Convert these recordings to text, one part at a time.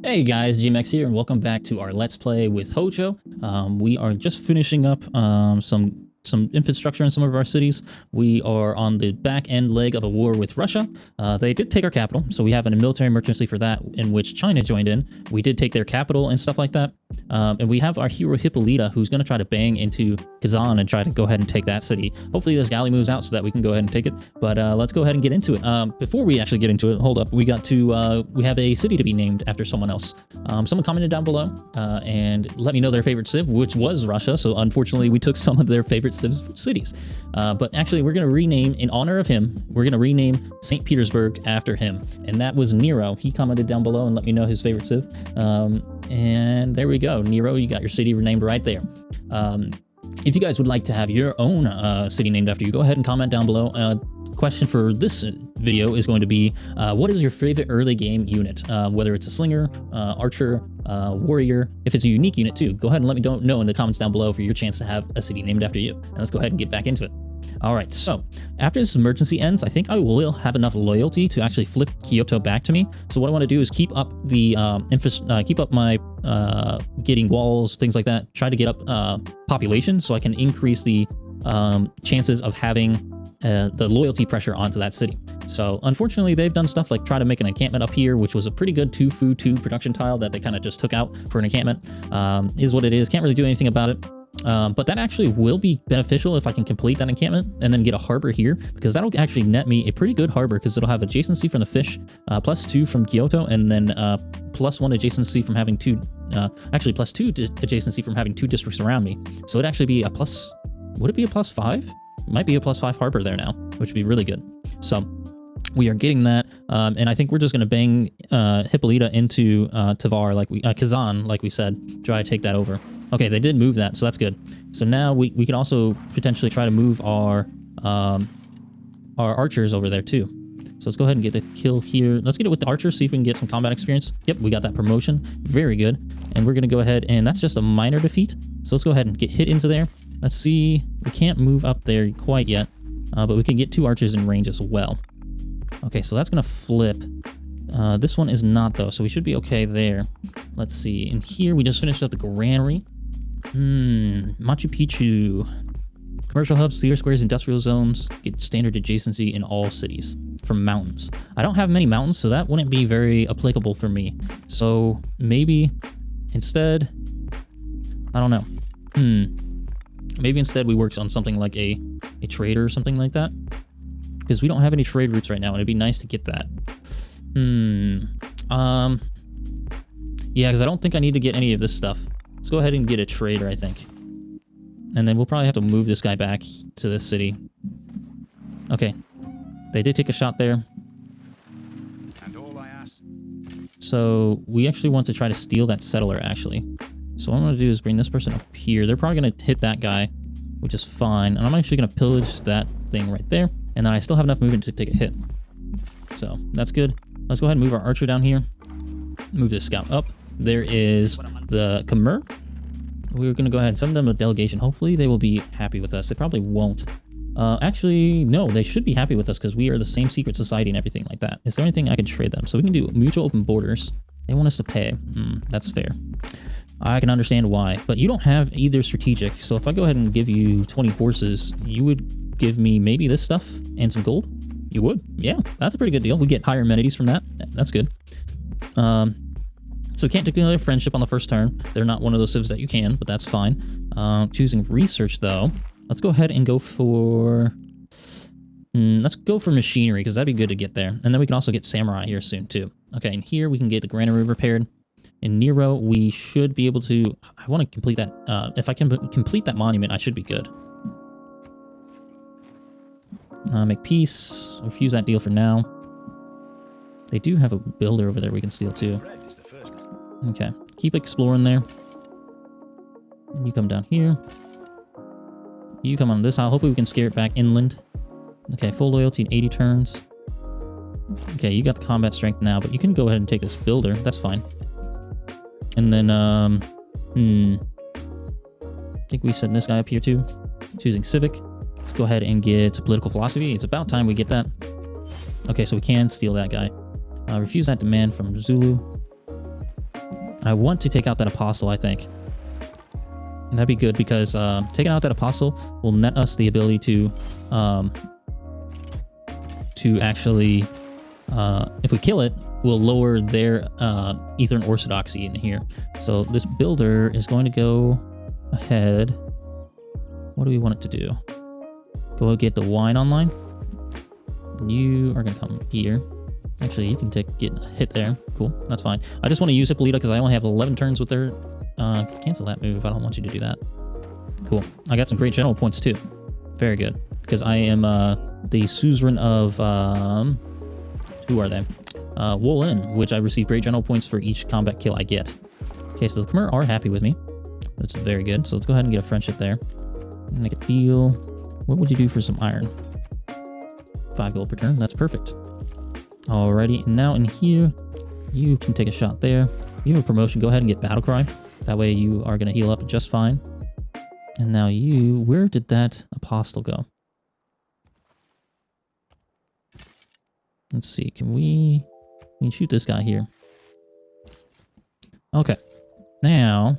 Hey guys, GMX here, and welcome back to our Let's Play with Hojo. We are just finishing up some infrastructure in some of our cities. We are on the back end leg of a war with Russia. They did take our capital, so we have a military emergency for that, in which China joined in. We did take their capital and stuff like that. And we have our hero Hippolyta, who's going to try to bang into Kazan and try to go ahead and take that city. Hopefully this galley moves out so that we can go ahead and take it. But let's go ahead and get into it. Before we actually get into it, hold up. We have a city to be named after someone else. Someone commented down below and let me know their favorite civ, which was Russia. So unfortunately, we took some of their favorite cities. But actually, we're going to rename, in honor of him, we're going to rename St. Petersburg after him. And that was Nero. He commented down below and let me know his favorite civ. And there we go. Nero, you got your city renamed right there. If you guys would like to have your own city named after you, go ahead and comment down below. Question for this video is going to be, what is your favorite early game unit? Whether it's a slinger, archer, warrior, if it's a unique unit too, go ahead and let me know in the comments down below for your chance to have a city named after you. And let's go ahead and get back into it. All right, so after this emergency ends, I think I will have enough loyalty to actually flip Kyoto back to me. So what I want to do is keep up the keep up my getting walls, things like that. Try to get up population so I can increase the chances of having the loyalty pressure onto that city. So unfortunately, they've done stuff like try to make an encampment up here, which was a pretty good 2 food 2 production tile that they kind of just took out for an encampment. Is what it is. Can't really do anything about it. But that actually will be beneficial if I can complete that encampment and then get a harbor here, because that'll actually net me a pretty good harbor, because it'll have adjacency from the fish, +2 from Kyoto, and then +1 adjacency from having actually +2 adjacency from having 2 districts around me. So it'd actually be a plus, would it be a +5? It might be a +5 harbor there now, which would be really good. So we are getting that, and I think we're just going to bang Hippolyta into Kazan, like we said, try to take that over. Okay, they did move that, so that's good. So now we can also potentially try to move our archers over there too. So let's go ahead and get the kill here. Let's get it with the archers, see if we can get some combat experience. Yep, we got that promotion. Very good. And we're going to go ahead, and that's just a minor defeat. So let's go ahead and get hit into there. Let's see. We can't move up there quite yet, but we can get 2 archers in range as well. Okay, so that's going to flip. This one is not, though, so we should be okay there. Let's see. In here, we just finished up the Granary. Machu Picchu. Commercial hubs, theater squares, industrial zones. Get standard adjacency in all cities from mountains. I don't have many mountains, so that wouldn't be very applicable for me. So maybe instead, I don't know. Maybe instead we work on something like a trader or something like that, because we don't have any trade routes right now, and it'd be nice to get that. Yeah, because I don't think I need to get any of this stuff. Let's go ahead and get a trader, I think. And then we'll probably have to move this guy back to this city. Okay. They did take a shot there. And all I ask. So we actually want to try to steal that settler, actually. So what I'm going to do is bring this person up here. They're probably going to hit that guy, which is fine. And I'm actually going to pillage that thing right there. And then I still have enough movement to take a hit. So that's good. Let's go ahead and move our archer down here. Move this scout up. There is the Khmer. We're going to go ahead and send them a delegation. Hopefully they will be happy with us. They probably won't. Actually, no, they should be happy with us because we are the same secret society and everything like that. Is there anything I can trade them? So we can do mutual open borders. They want us to pay. That's fair. I can understand why, but you don't have either strategic. So if I go ahead and give you 20 horses, you would give me maybe this stuff and some gold? You would? Yeah, that's a pretty good deal. We get higher amenities from that. That's good. So can't declare friendship on the first turn. They're not one of those civs that you can, but that's fine. Choosing research, though. Let's go ahead and go for... let's go for machinery, because that'd be good to get there. And then we can also get samurai here soon, too. Okay, and here we can get the Granary repaired. In Nero, we should be able to... I want to complete that... if I can complete that monument, I should be good. Make peace. Refuse that deal for now. They do have a builder over there we can steal, too. Okay, keep exploring there. You come down here. You come on this aisle. Hopefully we can scare it back inland. Okay, full loyalty in 80 turns. Okay, you got the combat strength now, but you can go ahead and take this builder. That's fine. And then, I think we send this guy up here too. Choosing Civic. Let's go ahead and get political philosophy. It's about time we get that. Okay, so we can steal that guy. Refuse that demand from Zulu. And I want to take out that apostle, I think. And that'd be good because taking out that apostle will net us the ability to actually, if we kill it, we'll lower their ether and orthodoxy in here. So this builder is going to go ahead. What do we want it to do? Go get the wine online. You are going to come here. Actually, you can get a hit there. Cool, that's fine. I just want to use Hippolyta because I only have 11 turns with her. Cancel that move. I don't want you to do that. Cool. I got some great general points too. Very good. Because I am the suzerain of... who are they? Wolin, which I receive great general points for each combat kill I get. Okay, so the Khmer are happy with me. That's very good. So let's go ahead and get a friendship there. Make a deal. What would you do for some iron? 5 gold per turn. That's perfect. Alrighty, and now in here, you can take a shot there. You have a promotion. Go ahead and get Battle Cry. That way you are going to heal up just fine. And now you... Where did that apostle go? Let's see. Can we shoot this guy here? Okay. Now,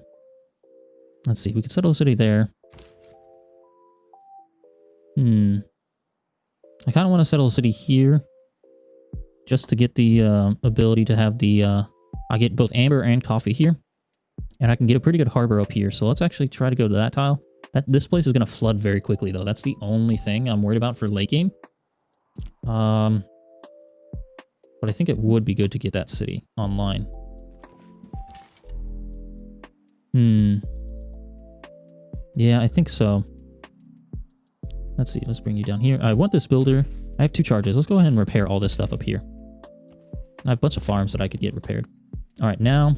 let's see. We can settle a city there. I kind of want to settle a city here. Just to get the ability to have the... I get both amber and coffee here. And I can get a pretty good harbor up here. So let's actually try to go to that tile. This place is going to flood very quickly, though. That's the only thing I'm worried about for late game. But I think it would be good to get that city online. Yeah, I think so. Let's see. Let's bring you down here. I want this builder. I have 2 charges. Let's go ahead and repair all this stuff up here. I have a bunch of farms that I could get repaired. All right, now,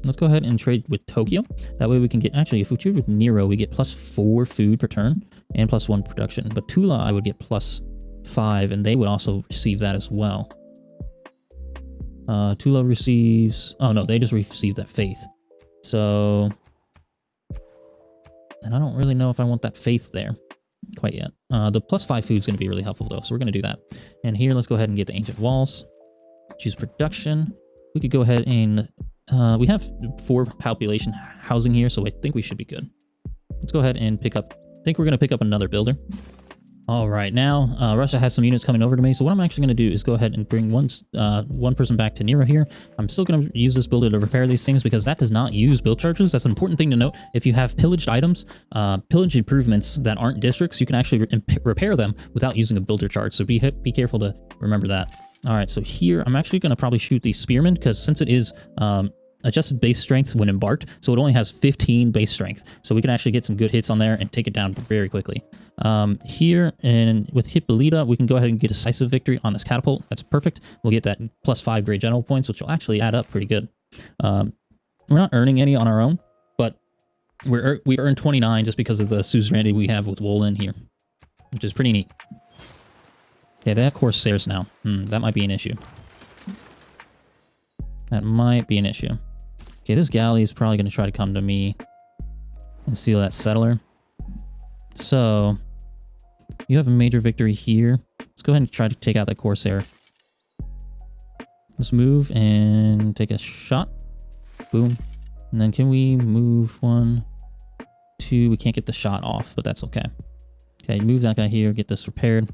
let's go ahead and trade with Tokyo. That way we can get, actually, if we trade with Nero, we get +4 food per turn and +1 production. But Tula, I would get +5, and they would also receive that as well. Tula receives, oh no, they just receive that faith. So, and I don't really know if I want that faith there quite yet. The +5 food is going to be really helpful though, so we're going to do that. And here, let's go ahead and get the ancient walls. Choose production. We could go ahead and we have 4 population housing here, so I think we should be good. Let's go ahead and pick up. I think we're going to pick up another builder. All right, now Russia has some units coming over to me, so what I'm actually going to do is go ahead and bring one person back to Nero here. I'm still going to use this builder to repair these things because that does not use build charges. That's an important thing to note. If you have pillaged items, pillage improvements that aren't districts, you can actually repair them without using a builder charge, so be careful to remember that. All right, so here I'm actually going to probably shoot the spearman because since it is adjusted base strength when embarked, so it only has 15 base strength. So we can actually get some good hits on there and take it down very quickly. Here, and with Hippolyta, we can go ahead and get a decisive victory on this catapult. That's perfect. We'll get that +5 great general points, which will actually add up pretty good. We're not earning any on our own, but we earned 29 just because of the suzerainty we have with Wolin here, which is pretty neat. Okay, they have Corsairs now. That might be an issue. That might be an issue. Okay, this galley is probably going to try to come to me and steal that settler. So, you have a major victory here. Let's go ahead and try to take out that Corsair. Let's move and take a shot. Boom. And then can we move 1, 2? We can't get the shot off, but that's okay. Okay, move that guy here, get this repaired.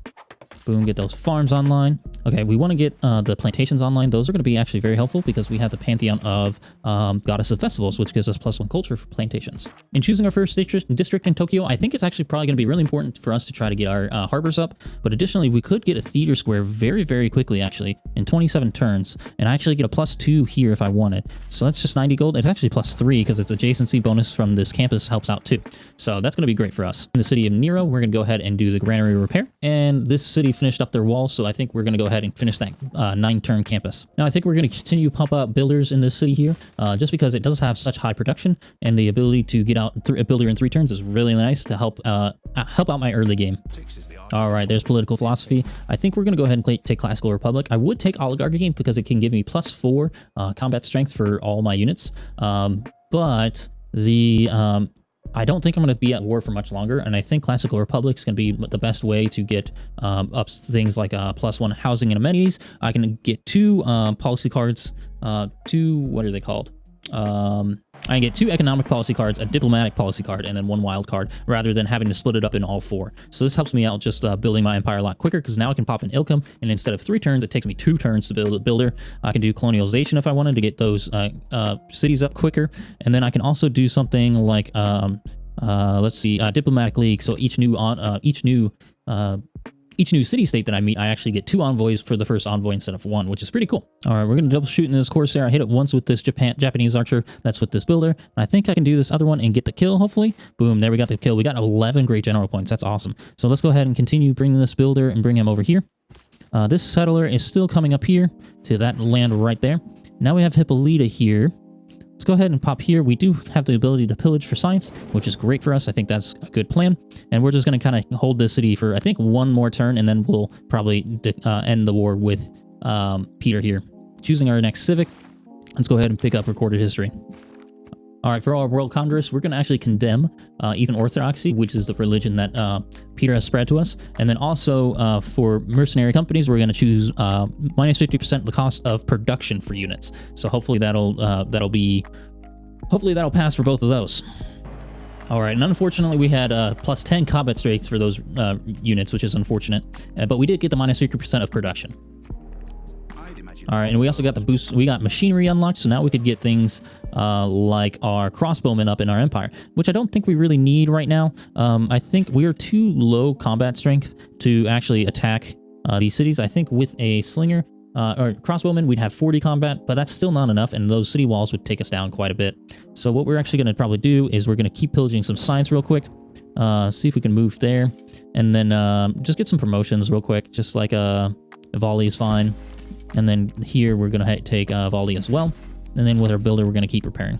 Boom, get those farms online. Okay, we want to get the plantations online. Those are going to be actually very helpful because we have the pantheon of Goddess of Festivals, which gives us +1 culture for plantations. In choosing our first district in Tokyo, I think it's actually probably going to be really important for us to try to get our harbors up. But additionally, we could get a theater square very, very quickly, actually, in 27 turns. And I actually get a +2 here if I wanted. So that's just 90 gold. It's actually +3 because its adjacency bonus from this campus helps out too. So that's going to be great for us. In the city of Nero, we're going to go ahead and do the granary repair. And this city finished up their walls, so I think we're going to go ahead and finish that 9-turn campus. Now, I think we're going to continue to pump out builders in this city here, just because it does have such high production, and the ability to get out a builder in 3 turns is really nice to help out my early game. All right, there's political philosophy. I think we're going to go ahead and take Classical Republic. I would take Oligarchy because it can give me +4 combat strength for all my units, but the I don't think I'm going to be at war for much longer, and I think Classical Republic's going to be the best way to get up things like +1 housing and amenities. I can get 2 policy cards, 2, what are they called? I can get 2 economic policy cards, a diplomatic policy card, and then 1 wild card, rather than having to split it up in all 4. So this helps me out just building my empire a lot quicker, because now I can pop in Ilkham, and instead of 3 turns, it takes me 2 turns to build a builder. I can do colonialization if I wanted to get those cities up quicker, and then I can also do something like let's see, diplomatic league. So each new city-state that I meet, I actually get 2 envoys for the first envoy instead of 1, which is pretty cool. All right, we're going to double shoot in this Corsair. I hit it once with this Japanese archer. That's with this builder. And I think I can do this other one and get the kill, hopefully. Boom, there we got the kill. We got 11 great general points. That's awesome. So let's go ahead and continue bringing this builder and bring him over here. This settler is still coming up here to that land right there. Now we have Hippolyta here. Let's go ahead and pop here. We do have the ability to pillage for science, which is great for us. I think that's a good plan. And we're just going to kind of hold this city for, I think, 1 more turn, and then we'll probably end the war with Peter here. Choosing our next civic. Let's go ahead and pick up recorded history. All right, for our World Congress, we're going to actually condemn Ethan Orthodoxy, which is the religion that Peter has spread to us. And then also for mercenary companies, we're going to choose minus 50% the cost of production for units. So hopefully that'll pass for both of those. All right, and unfortunately we had plus 10 combat strength for those units, which is unfortunate. But we did get the minus 50% of production. All right, and we also got the boost. We got machinery unlocked, so now we could get things like our crossbowmen up in our empire, which I don't think we really need right now. I think we are too low combat strength to actually attack these cities. I think with a slinger or crossbowmen, we'd have 40 combat, but that's still not enough, and those city walls would take us down quite a bit. So what we're actually going to probably do is we're going to keep pillaging some science real quick, see if we can move there, and then just get some promotions real quick, just like volley is fine. And then here we're going to take volley as well. And then with our builder, we're going to keep repairing.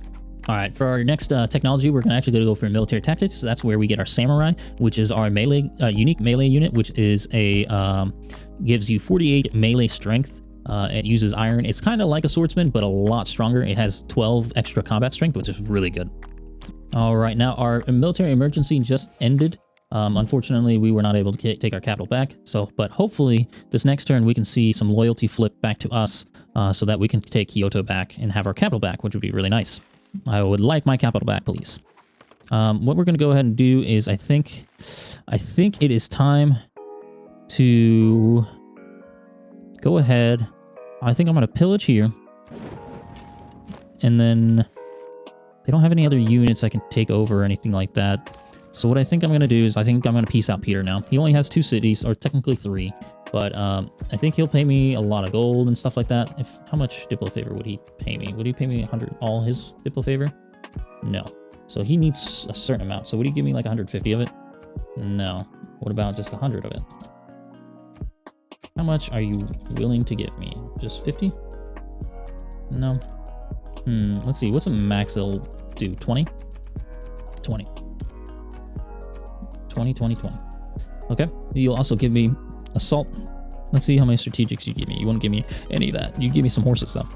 All right, for our next technology, we're actually going to go for military tactics. So that's where we get our samurai, which is our melee unique melee unit, which is gives you 48 melee strength. It uses iron. It's kind of like a swordsman, but a lot stronger. It has 12 extra combat strength, which is really good. All right, now our military emergency just ended. Unfortunately, we were not able to take our capital back. But hopefully this next turn we can see some loyalty flip back to us, so that we can take Kyoto back and have our capital back, which would be really nice. I would like my capital back, please. What we're going to go ahead and do is I think it is time to go ahead. I think I'm going to pillage here, and then they don't have any other units I can take over or anything like that. So what I think I'm going to do is I think I'm going to peace out Peter now. He only has 2 cities, or technically 3, but I think he'll pay me a lot of gold and stuff like that. How much Diplo favor would he pay me? Would he pay me 100 all his Diplo favor? No. So he needs a certain amount. So would he give me like 150 of it? No. What about just 100 of it? How much are you willing to give me? Just 50? No. Let's see. What's a max they'll do? 20? 20. 20. Okay. You'll also give me assault. Let's see how many strategics you give me. You won't give me any of that. You give me some horses, though.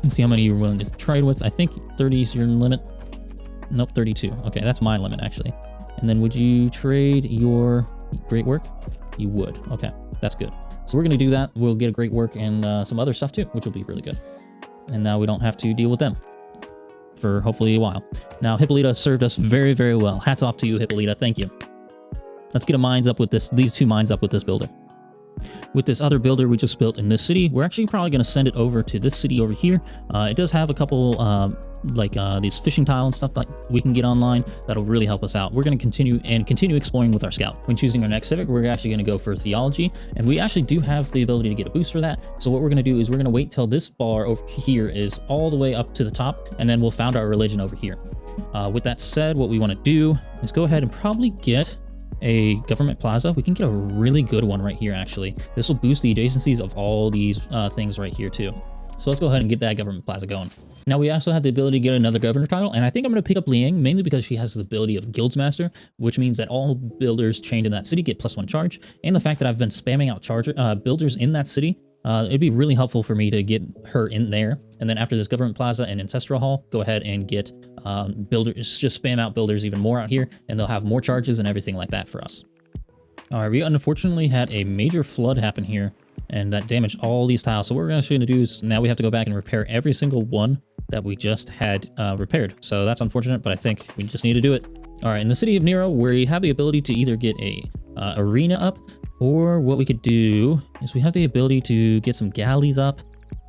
Let's see how many you're willing to trade with. I think 30 is your limit. Nope, 32. Okay, that's my limit, actually. And then would you trade your great work? You would. Okay, that's good. So we're going to do that. We'll get a great work and some other stuff, too, which will be really good. And now we don't have to deal with them for hopefully a while. Now, Hippolyta served us very, very well. Hats off to you, Hippolyta. Thank you. Let's get these 2 mines up with this builder. With this other builder we just built in this city, we're actually probably going to send it over to this city over here. It does have a couple these fishing tile and stuff that we can get online that'll really help us out. We're going to continue exploring with our scout. When choosing our next civic, we're actually going to go for theology, and we actually do have the ability to get a boost for that. So what we're going to do is we're going to wait till this bar over here is all the way up to the top, and then we'll found our religion over here. With that said, what we want to do is go ahead and probably get a government plaza. We can get a really good one right here, actually. This will boost the adjacencies of all these things right here too. So let's go ahead and get that government plaza going. Now we also have the ability to get another governor title, and I think I'm going to pick up Liang mainly because she has the ability of Guildsmaster, which means that all builders chained in that city get +1 charge, and the fact that I've been spamming out builders in that city It'd be really helpful for me to get her in there. And then after this Government Plaza and Ancestral Hall, go ahead and get builders, just spam out builders even more out here, and they'll have more charges and everything like that for us. All right, we unfortunately had a major flood happen here, and that damaged all these tiles. So what we're going to do is now we have to go back and repair every single one that we just had repaired. So that's unfortunate, but I think we just need to do it. All right, in the city of Nero, we have the ability to either get a arena up, or what we could do is we have the ability to get some galleys up.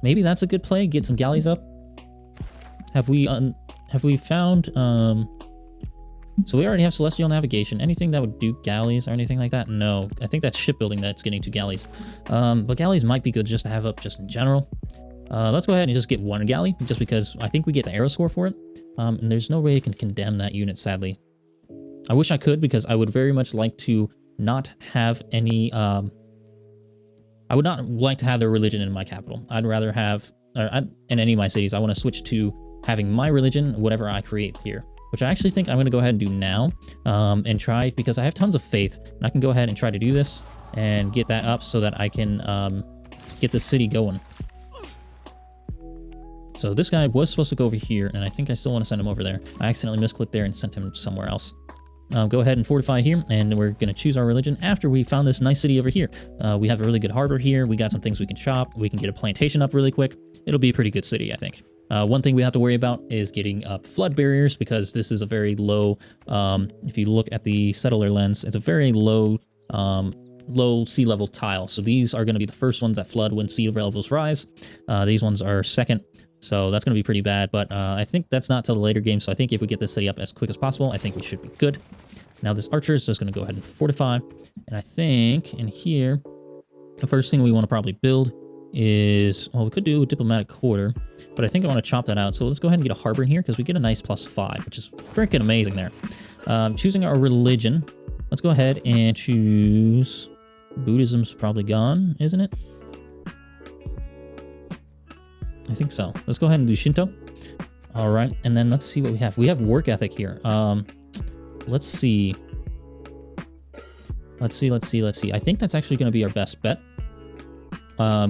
Maybe that's a good play, get some galleys up. Have we found, so we already have Celestial Navigation. Anything that would do galleys or anything like that? No, I think that's shipbuilding that's getting to galleys. But galleys might be good just to have up just in general. Let's go ahead and just get one galley, just because I think we get the arrow score for it. And there's no way I can condemn that unit, sadly. I wish I could, because I would very much like to not have any, I would not like to have their religion in my capital. I'd rather have, in any of my cities, I want to switch to having my religion, whatever I create here, which I actually think I'm going to go ahead and do now, and try, because I have tons of faith, and I can go ahead and try to do this and get that up so that I can get the city going. So this guy was supposed to go over here, and I think I still want to send him over there. I accidentally misclicked there and sent him somewhere else. Go ahead and fortify here, and we're going to choose our religion after we found this nice city over here. We have a really good harbor here. We got some things we can shop. We can get a plantation up really quick. It'll be a pretty good city, I think. One thing we have to worry about is getting up flood barriers, because this is a very low, if you look at the settler lens, it's a very low, low sea level tile. So these are going to be the first ones that flood when sea levels rise. These ones are second. So that's going to be pretty bad, but I think that's not till the later game. So I think if we get this city up as quick as possible, I think we should be good. Now this archer is just going to go ahead and fortify. And I think in here, the first thing we want to probably build is, well, we could do a diplomatic quarter, but I think I want to chop that out. So let's go ahead and get a harbor in here, because we get a nice +5, which is freaking amazing there. Choosing our religion, let's go ahead and choose, Buddhism's probably gone, isn't it? I think so. Let's go ahead and do Shinto. All right, and then let's see what we have. We have work ethic here. Let's see. Let's see. I think that's actually going to be our best bet.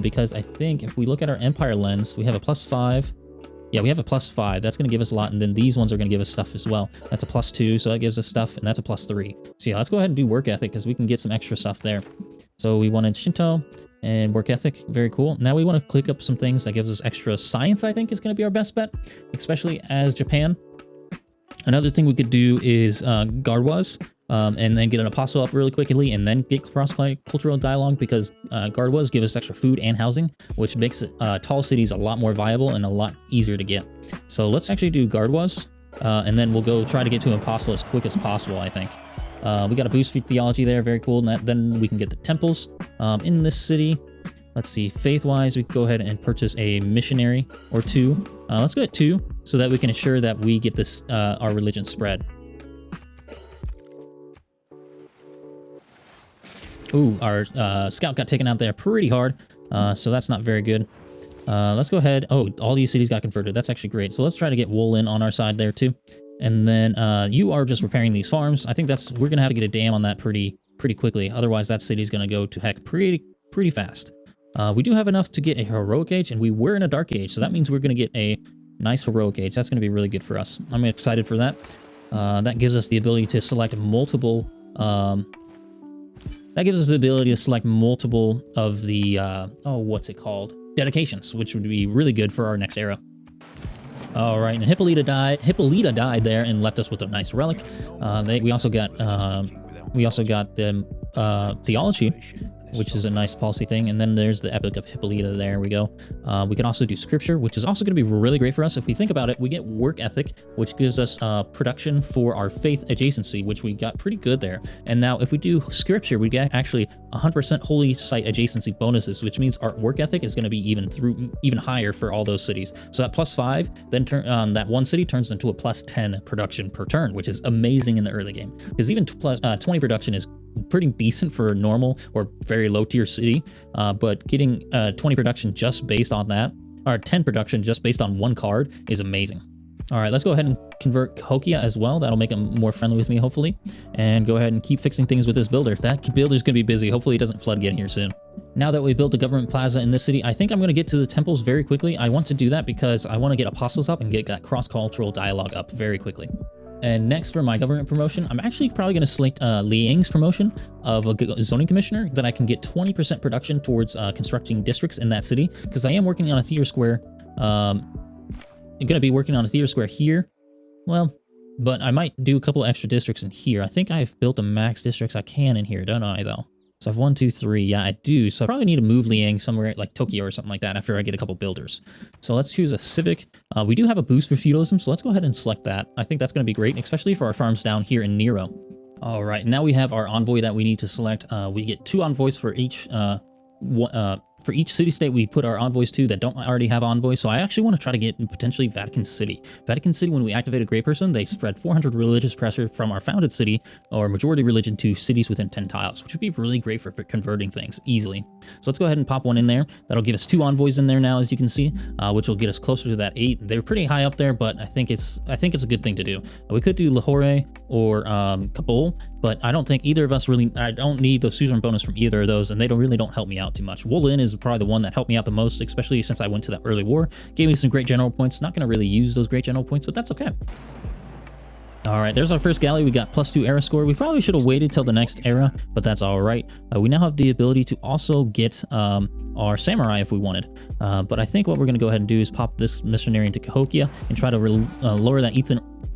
Because I think if we look at our Empire lens, we have a +5. Yeah, we have a +5. That's going to give us a lot, and then these ones are going to give us stuff as well. That's a +2, so that gives us stuff, and that's a +3. So yeah, let's go ahead and do work ethic, because we can get some extra stuff there. So we wanted Shinto and work ethic. Very cool. Now we want to click up some things that gives us extra science. I think is going to be our best bet, especially as Japan. Another thing we could do is Gardwas, and then get an apostle up really quickly, and then get cross-cultural dialogue, because Gardwas give us extra food and housing, which makes tall cities a lot more viable and a lot easier to get. So let's actually do Gardwas, and then we'll go try to get to an apostle as quick as possible, I think. We got a boost for theology there, very cool. And then we can get the temples in this city. Let's see, faith-wise, we can go ahead and purchase a missionary or two. Let's go at 2, so that we can ensure that we get this our religion spread. Ooh, our scout got taken out there pretty hard, so that's not very good. Let's go ahead. Oh, all these cities got converted. That's actually great. So let's try to get wool in on our side there too. And then you are just repairing these farms. I think we're gonna have to get a dam on that pretty quickly. Otherwise, that city's gonna go to heck pretty fast. We do have enough to get a heroic age, and we were in a dark age, so that means we're gonna get a nice heroic age. That's gonna be really good for us. I'm excited for that. That gives us the ability to select multiple. That gives us the ability to select multiple of the what's it called? Dedications, which would be really good for our next era. All right, and Hippolyta died there and left us with a nice relic. We also got the theology, which is a nice policy thing. And then there's the Epic of Hippolyta. There we go. We can also do scripture, which is also going to be really great for us. If we think about it, we get work ethic, which gives us production for our faith adjacency, which we got pretty good there. And now if we do scripture, we get actually 100% holy site adjacency bonuses, which means our work ethic is going to be even higher for all those cities. So that +5, then that one city turns into a +10 production per turn, which is amazing in the early game. Because even 20 production is pretty decent for a normal or very low tier city, but getting 20 production just based on that, or 10 production just based on one card, is amazing. All right, let's go ahead and convert Cahokia as well. That'll make him more friendly with me, hopefully. And go ahead and keep fixing things with this builder. That builder's going to be busy. Hopefully it doesn't flood again here soon. Now that we built the government plaza in this city, I think I'm going to get to the temples very quickly. I want to do that because I want to get apostles up and get that cross-cultural dialogue up very quickly. And next for my government promotion, I'm actually probably going to select Li Ying's promotion of a zoning commissioner, that I can get 20% production towards constructing districts in that city, because I am working on a theater square. I'm going to be working on a theater square here. Well, but I might do a couple extra districts in here. I think I've built the max districts I can in here, don't I, though? So I have 1, 2, 3. Yeah, I do. So I probably need to move Li Ying somewhere like Tokyo or something like that after I get a couple builders. So let's choose a civic. We do have a boost for feudalism, so let's go ahead and select that. I think that's going to be great, especially for our farms down here in Nero. All right, now we have our envoy that we need to select. We get 2 envoys for each for each city-state we put our envoys to that don't already have envoys. So I actually want to try to get potentially Vatican City. Vatican City, when we activate a Great Person, they spread 400 religious pressure from our founded city or majority religion to cities within 10 tiles, which would be really great for converting things easily. So let's go ahead and pop one in there. That'll give us 2 envoys in there now, as you can see, which will get us closer to that 8. They're pretty high up there, but I think it's a good thing to do. We could do Lahore or Kabul, but I don't think either of us really. I don't need the suzerain bonus from either of those, and they really don't help me out too much. Wolin is probably the one that helped me out the most, especially since I went to that early war. Gave me some great general points. Not going to really use those great general points, but that's okay. All right, there's our first galley. We got +2 era score. We probably should have waited till the next era, but that's all right. We now have the ability to also get our samurai if we wanted. But I think what we're going to go ahead and do is pop this missionary into Cahokia and try to lower that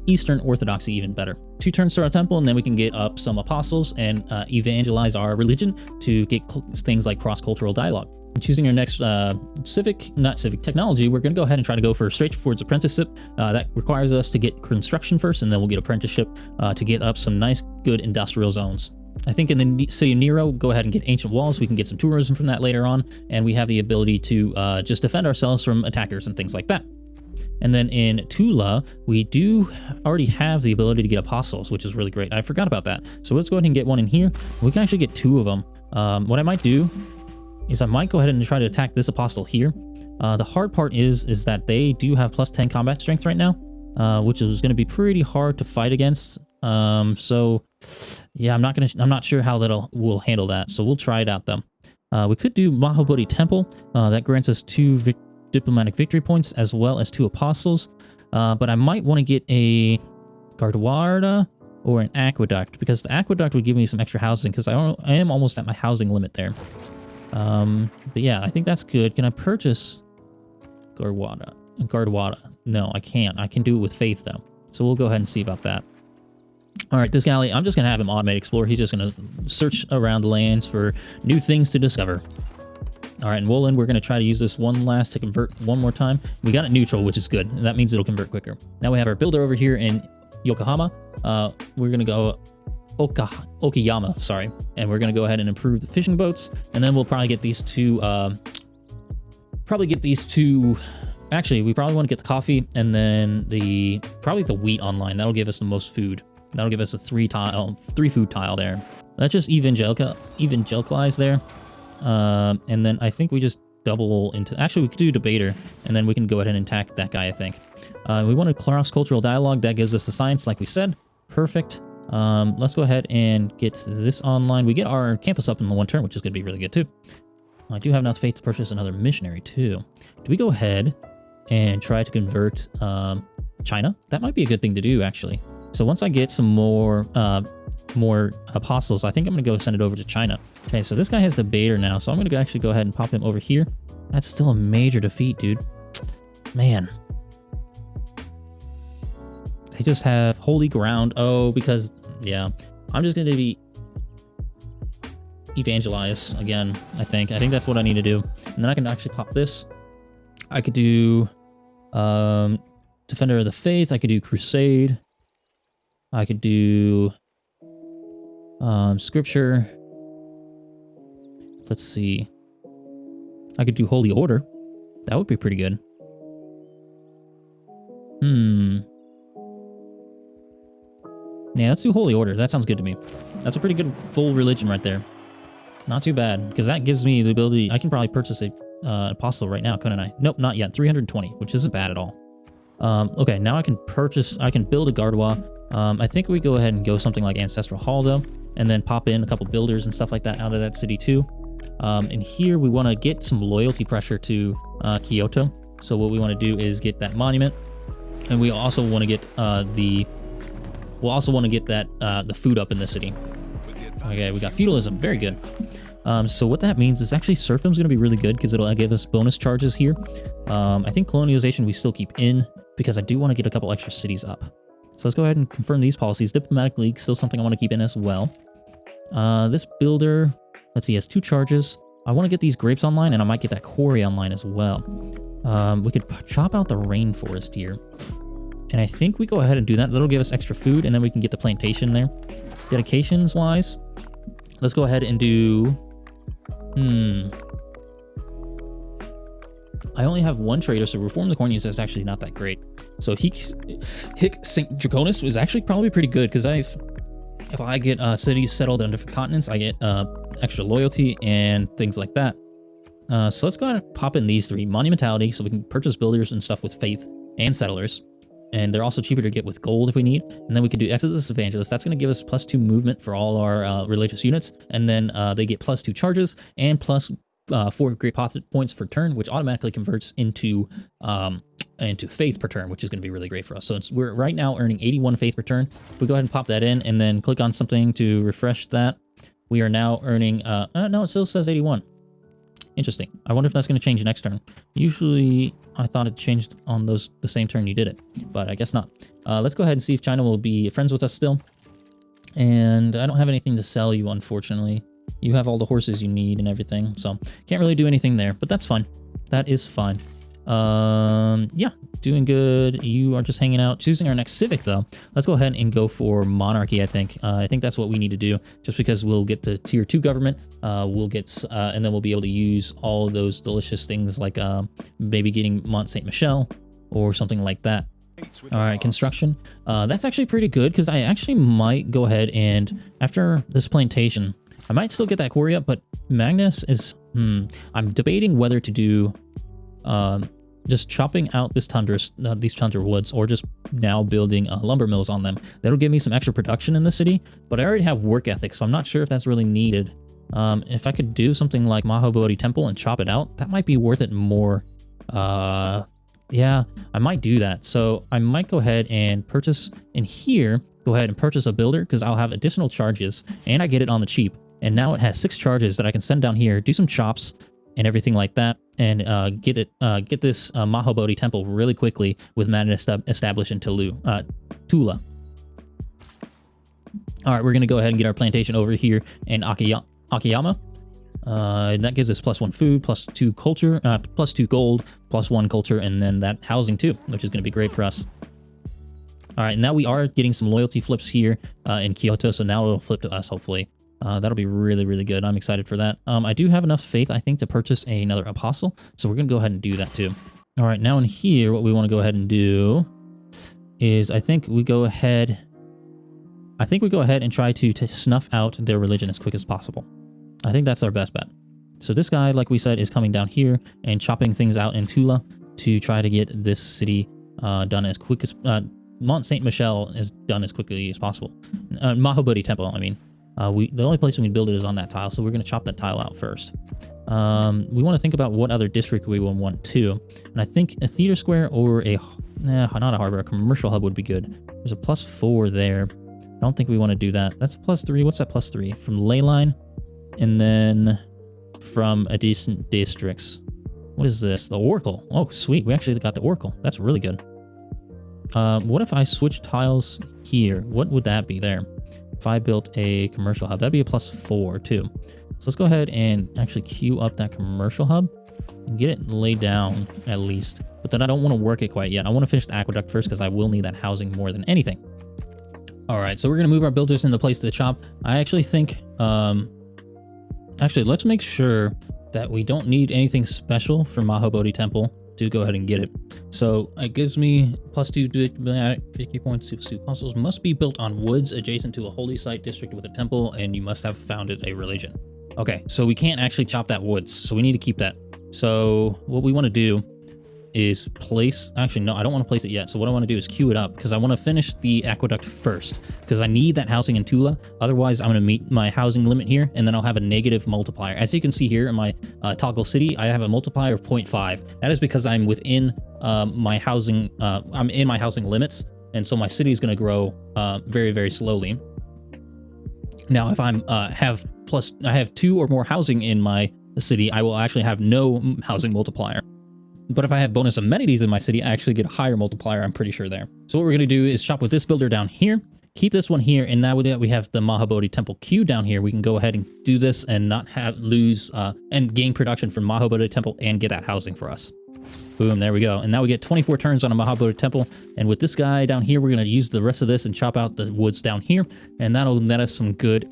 Eastern Orthodoxy even better. 2 turns to our temple, and then we can get up some apostles and evangelize our religion to get things like cross-cultural dialogue. Choosing our next civic technology, we're going to go ahead and try to go for straightforward apprenticeship. That requires us to get construction first, and then we'll get apprenticeship to get up some nice, good industrial zones. I think in the city of Nero, go ahead and get ancient walls. We can get some tourism from that later on, and we have the ability to just defend ourselves from attackers and things like that. And then in Tula, we do already have the ability to get apostles, which is really great. I forgot about that. So let's go ahead and get one in here. We can actually get 2 of them. What I might do is I might go ahead and try to attack this apostle here. The hard part is that they do have +10 combat strength right now, which is going to be pretty hard to fight against. So yeah, I'm not sure how we'll handle that. So we'll try it out though. We could do Mahabodhi Temple. That grants us 2 diplomatic victory points as well as 2 apostles. But I might want to get a Gardwarda or an aqueduct, because the aqueduct would give me some extra housing, because I am almost at my housing limit there. But yeah, I think that's good. Can I purchase Gardwarda? No, I can't. I can do it with faith though. So we'll go ahead and see about that. All right, this galley, I'm just going to have him automate explore. He's just going to search around the lands for new things to discover. All right, and Wolin, we're going to try to use this one last to convert one more time. We got it neutral, which is good. That means it'll convert quicker. Now we have our builder over here in Yokohama. We're going to go Okayama, sorry. And we're going to go ahead and improve the fishing boats. And then we'll probably get these 2... Actually, we probably want to get the coffee and then probably the wheat online. That'll give us the most food. That'll give us a 3 food tile there. Let's just evangelicalize there. And then I think we just double into... Actually, we could do debater, and then we can go ahead and attack that guy, I think. We want a cross-cultural dialogue. That gives us the science, like we said. Perfect. Let's go ahead and get this online. We get our campus up in the 1 turn, which is going to be really good, too. I do have enough faith to purchase another missionary, too. Do we go ahead and try to convert China? That might be a good thing to do, actually. So once I get some more apostles, I think I'm going to go send it over to China. Okay, so this guy has debater now, so I'm going to actually go ahead and pop him over here. That's still a major defeat, dude. Man. They just have holy ground. Oh, because, yeah. I'm just going to be evangelize again, I think. That's what I need to do. And then I can actually pop this. I could do Defender of the Faith. I could do Crusade. I could do Scripture. Let's see. I could do Holy Order. That would be pretty good. Yeah, let's do Holy Order. That sounds good to me. That's a pretty good full religion right there. Not too bad, because that gives me the ability... I can probably purchase a apostle right now, couldn't I? Nope, not yet. 320, which isn't bad at all. Okay, now I can build a Gardewa. I think we go ahead and go something like Ancestral Hall though, and then pop in a couple builders and stuff like that out of that city too. And here we want to get some loyalty pressure to Kyoto. So what we want to do is get that monument, and we also want to get the food up in the city. Okay, we got feudalism, very good. So what that means is actually serfdom's going to be really good because it'll give us bonus charges here. I think colonialization we still keep in because I do want to get a couple extra cities up. So let's go ahead and confirm these policies. Diplomatic League, still something I want to keep in as well. This builder, let's see, has 2 charges. I want to get these grapes online, and I might get that quarry online as well. We could chop out the rainforest here. And I think we go ahead and do that. That'll give us extra food, and then we can get the plantation there. Dedications-wise, let's go ahead and do... I only have 1 trader, so Reform the Corneas is actually not that great. So Hic St. Draconis was actually probably pretty good, because if I get cities settled on different continents, I get extra loyalty and things like that. So let's go ahead and pop in these 3. Monumentality, so we can purchase builders and stuff with faith and settlers. And they're also cheaper to get with gold if we need. And then we could do Exodus Evangelist. That's going to give us +2 movement for all our religious units. And then they get +2 charges and +4 great points per turn, which automatically converts into faith per turn, which is going to be really great for us. So we're right now earning 81 faith per turn. If we go ahead and pop that in and then click on something to refresh that, we are now earning, no, it still says 81. Interesting. I wonder if that's going to change next turn. Usually, I thought it changed on the same turn you did it, but I guess not. Let's go ahead and see if China will be friends with us still. And I don't have anything to sell you, unfortunately. You have all the horses you need and everything, so can't really do anything there, but that's fine. That is fine. Yeah, doing good. You are just hanging out. Choosing our next civic, though. Let's go ahead and go for Monarchy, I think. I think that's what we need to do, just because we'll get the tier 2 government. We'll get, and then we'll be able to use all of those delicious things like maybe getting Mont Saint Michel or something like that. All right, construction. That's actually pretty good, because I actually might go ahead and, after this plantation, I might still get that quarry up, but Magnus is, I'm debating whether to do just chopping out these tundra woods, or just now building lumber mills on them. That'll give me some extra production in the city, but I already have work ethic, so I'm not sure if that's really needed. If I could do something like Mahabodhi Temple and chop it out, that might be worth it more. Yeah, I might do that. So I might go ahead and purchase in here, go ahead and purchase a builder, because I'll have additional charges, and I get it on the cheap. And now it has 6 charges that I can send down here, do some chops and everything like that, and get this Mahabodhi Temple really quickly with Madness established in Tula. All right, we're going to go ahead and get our plantation over here in Akiyama. And that gives us +1 food, +2 culture, +2 gold, +1 culture, and then that housing too, which is going to be great for us. All right, now we are getting some loyalty flips here in Kyoto, so now it'll flip to us, hopefully. That'll be really, really good. I'm excited for that. I do have enough faith, I think, to purchase another apostle, so we're going to go ahead and do that too. All right, now in here, what we want to go ahead and do is I think we go ahead and try to snuff out their religion as quick as possible. I think that's our best bet. So this guy, like we said, is coming down here and chopping things out in Tula to try to get this city done as quick as... Mont Saint Michel is done as quickly as possible. Mahabodhi Temple, I mean. The only place we can build it is on that tile, so we're going to chop that tile out first. We want to think about what other district we will want too. And I think a theater square or not a harbor, a commercial hub would be good. There's a +4 there. I don't think we want to do that. That's a +3. What's that +3? From ley line, and then from adjacent districts. What is this? The Oracle. Oh, sweet. We actually got the Oracle. That's really good. What if I switch tiles here? What would that be there? If I built a commercial hub, that'd be a +4 too. So let's go ahead and actually queue up that commercial hub and get it laid down at least. But then I don't want to work it quite yet. I want to finish the aqueduct first, because I will need that housing more than anything. All right, so we're going to move our builders into place to the chop. I actually think, actually, let's make sure that we don't need anything special for Mahabodhi Temple to go ahead and get it. So it gives me +2 diplomatic 50 points to pursue apostles. Must be built on woods adjacent to a holy site district with a temple, and you must have founded a religion. Okay, so we can't actually chop that woods, so we need to keep that. So what we want to do is place... Actually, no, I don't want to place it yet. So what I want to do is queue it up because I want to finish the aqueduct first because I need that housing in Tula. Otherwise, I'm going to meet my housing limit here, and then I'll have a negative multiplier. As you can see here in my toggle city, I have a multiplier of 0.5. That is because I'm within my housing... I'm in my housing limits, and so my city is going to grow very, very slowly. Now, if I have 2 or more housing in my city, I will actually have no housing multiplier. But if I have bonus amenities in my city, I actually get a higher multiplier, I'm pretty sure there. So what we're going to do is shop with this builder down here, keep this one here, and now that we have the Mahabodhi Temple queue down here, we can go ahead and do this and not lose and gain production from Mahabodhi Temple and get that housing for us. Boom, there we go. And now we get 24 turns on a Mahabodhi Temple. And with this guy down here, we're going to use the rest of this and chop out the woods down here. And that'll net us some good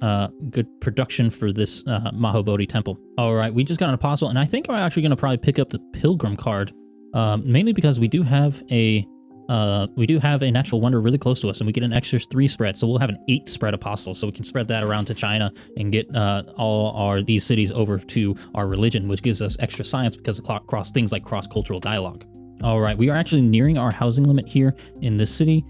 production for this Mahabodhi Temple. All right, we just got an apostle. And I think we're actually going to probably pick up the pilgrim card. Mainly because we do have a natural wonder really close to us, and we get an extra 3 spread, so we'll have an 8 spread apostle, so we can spread that around to China and get all these cities over to our religion, which gives us extra science because of things like cross-cultural dialogue. All right, we are actually nearing our housing limit here in this city,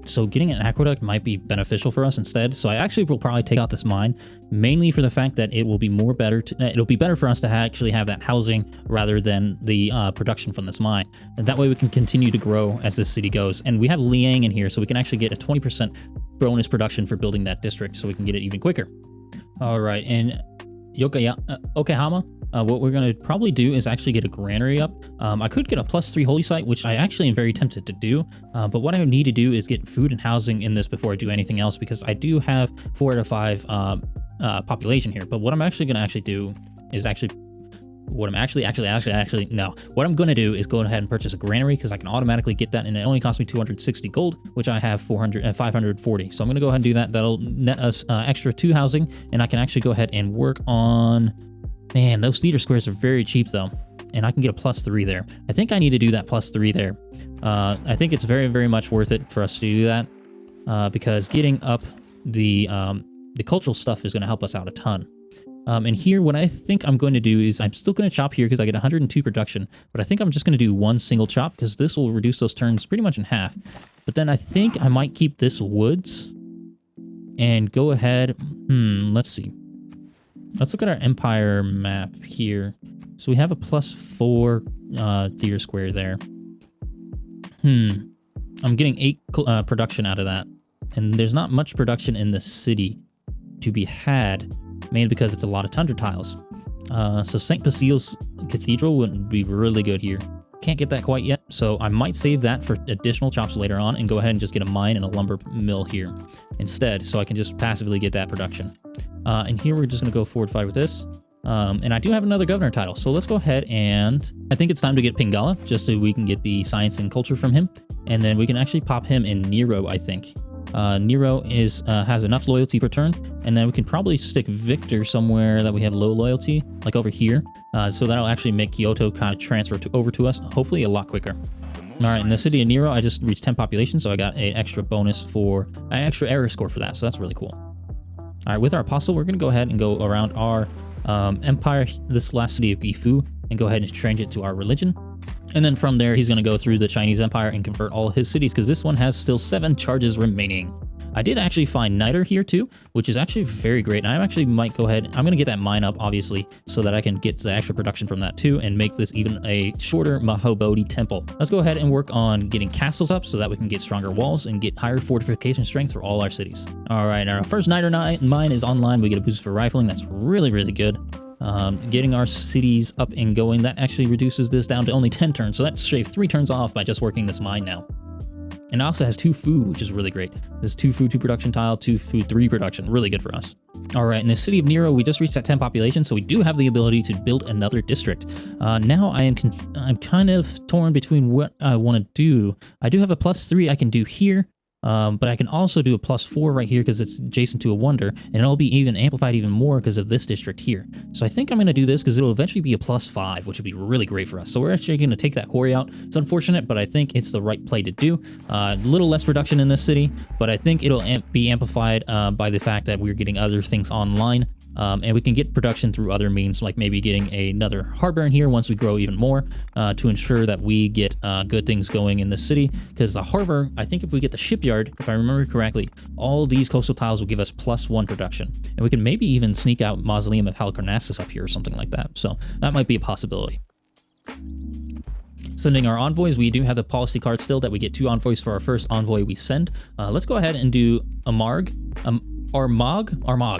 so getting an aqueduct might be beneficial for us instead. So I actually will probably take out this mine, mainly for the fact that it will be it'll be better for us to actually have that housing rather than the production from this mine. And that way we can continue to grow as this city goes. And we have Liang in here, so we can actually get a 20% bonus production for building that district, so we can get it even quicker. All right, and Yokohama. What we're going to probably do is actually get a granary up. I could get a +3 holy site, which I actually am very tempted to do. But what I need to do is get food and housing in this before I do anything else, because I do have 4 out of 5 population here. But what I'm actually going to do is what I'm going to do is go ahead and purchase a granary, because I can automatically get that, and it only costs me 260 gold, which I have 540. So I'm going to go ahead and do that. That'll net us extra 2 housing, and I can actually go ahead and work on... Man, those theater squares are very cheap though, and I can get a +3 there. I think I need to do that +3 there. I think it's very, very much worth it for us to do that, because getting up the cultural stuff is going to help us out a ton. And here, what I think I'm going to do is I'm still going to chop here because I get 102 production, but I think I'm just going to do 1 single chop because this will reduce those turns pretty much in half. But then I think I might keep this woods and go ahead. Let's see. Let's look at our empire map here. So we have a +4 theater square there. I'm getting 8 production out of that. And there's not much production in the city to be had, mainly because it's a lot of tundra tiles. So St. Basile's Cathedral would be really good here. Can't get that quite yet, so I might save that for additional chops later on and go ahead and just get a mine and a lumber mill here instead, so I can just passively get that production. And here we're just going to go forward-5 with this. And I do have another governor title, so let's go ahead and... I think it's time to get Pingala, just so we can get the science and culture from him. And then we can actually pop him in Nero, I think. Nero has enough loyalty per turn, and then we can probably stick Victor somewhere that we have low loyalty, like over here. So that'll actually make Kyoto kind of transfer over to us, hopefully a lot quicker. All right, in the city of Nero, I just reached 10 population, so I got an extra bonus for an extra error score for that, so that's really cool. All right, with our apostle, we're going to go ahead and go around our empire, this last city of Gifu, and go ahead and change it to our religion. And then from there, he's going to go through the Chinese Empire and convert all his cities, because this one has still 7 charges remaining. I did actually find Niter here too, which is actually very great. And I actually might go ahead, I'm going to get that mine up, obviously, so that I can get the extra production from that too, and make this even a shorter Mahabodhi Temple. Let's go ahead and work on getting castles up so that we can get stronger walls and get higher fortification strength for all our cities. All right, our first Niter mine is online. We get a boost for rifling. That's really, really good. Getting our cities up and going, that actually reduces this down to only 10 turns, so that's shaved 3 turns off by just working this mine now. And it also has 2 food, which is really great. There's 2 food, 2 production tile, 2 food, 3 production. Really good for us. All right, in the city of Nero, we just reached that 10 population, so we do have the ability to build another district. Now I'm kind of torn between what I want to do. I do have a +3 I can do here. But I can also do a +4 right here because it's adjacent to a wonder, and it'll be even amplified even more because of this district here. So I think I'm going to do this because it'll eventually be a +5, which would be really great for us. So we're actually going to take that quarry out. It's unfortunate, but I think it's the right play to do. A little less production in this city, but I think it'll be amplified by the fact that we're getting other things online. And we can get production through other means, like maybe getting another harbor in here once we grow even more, to ensure that we get good things going in this city. Because the harbor, I think if we get the shipyard, if I remember correctly, all these coastal tiles will give us +1 production. And we can maybe even sneak out Mausoleum of Halicarnassus up here or something like that. So that might be a possibility. Sending our envoys, we do have the policy card still that we get 2 envoys for our first envoy we send. Let's go ahead and do Armagh,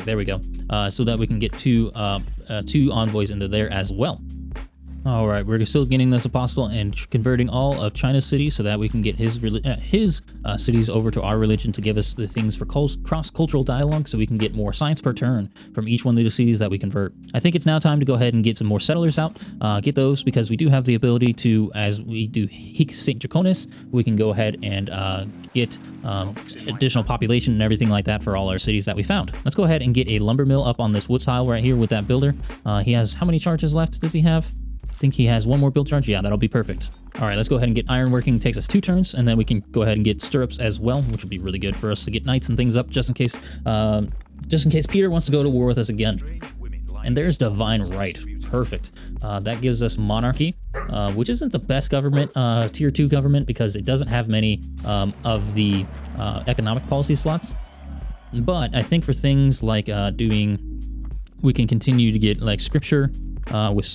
there we go, so that we can get two envoys into there as well. All right, we're still getting this apostle and converting all of China's cities so that we can get his cities over to our religion to give us the things for cross-cultural dialogue, so we can get more science per turn from each one of the cities that we convert. I think it's now time to go ahead and get some more settlers out, get those, because we do have the ability to, as we do Hic St. Draconis, we can go ahead and get additional population and everything like that for all our cities that we found. Let's go ahead and get a lumber mill up on this wood tile right here with that builder. He has, how many charges left does he have? I think he has 1 more build charge. Yeah, that'll be perfect. All right, let's go ahead and get iron working. It takes us 2 turns, and then we can go ahead and get stirrups as well, which will be really good for us to get knights and things up, just in case Peter wants to go to war with us again. And there's divine right. Perfect. That gives us monarchy, which isn't the best government, tier 2 government, because it doesn't have many of the economic policy slots. But I think for things like we can continue to get like scripture. With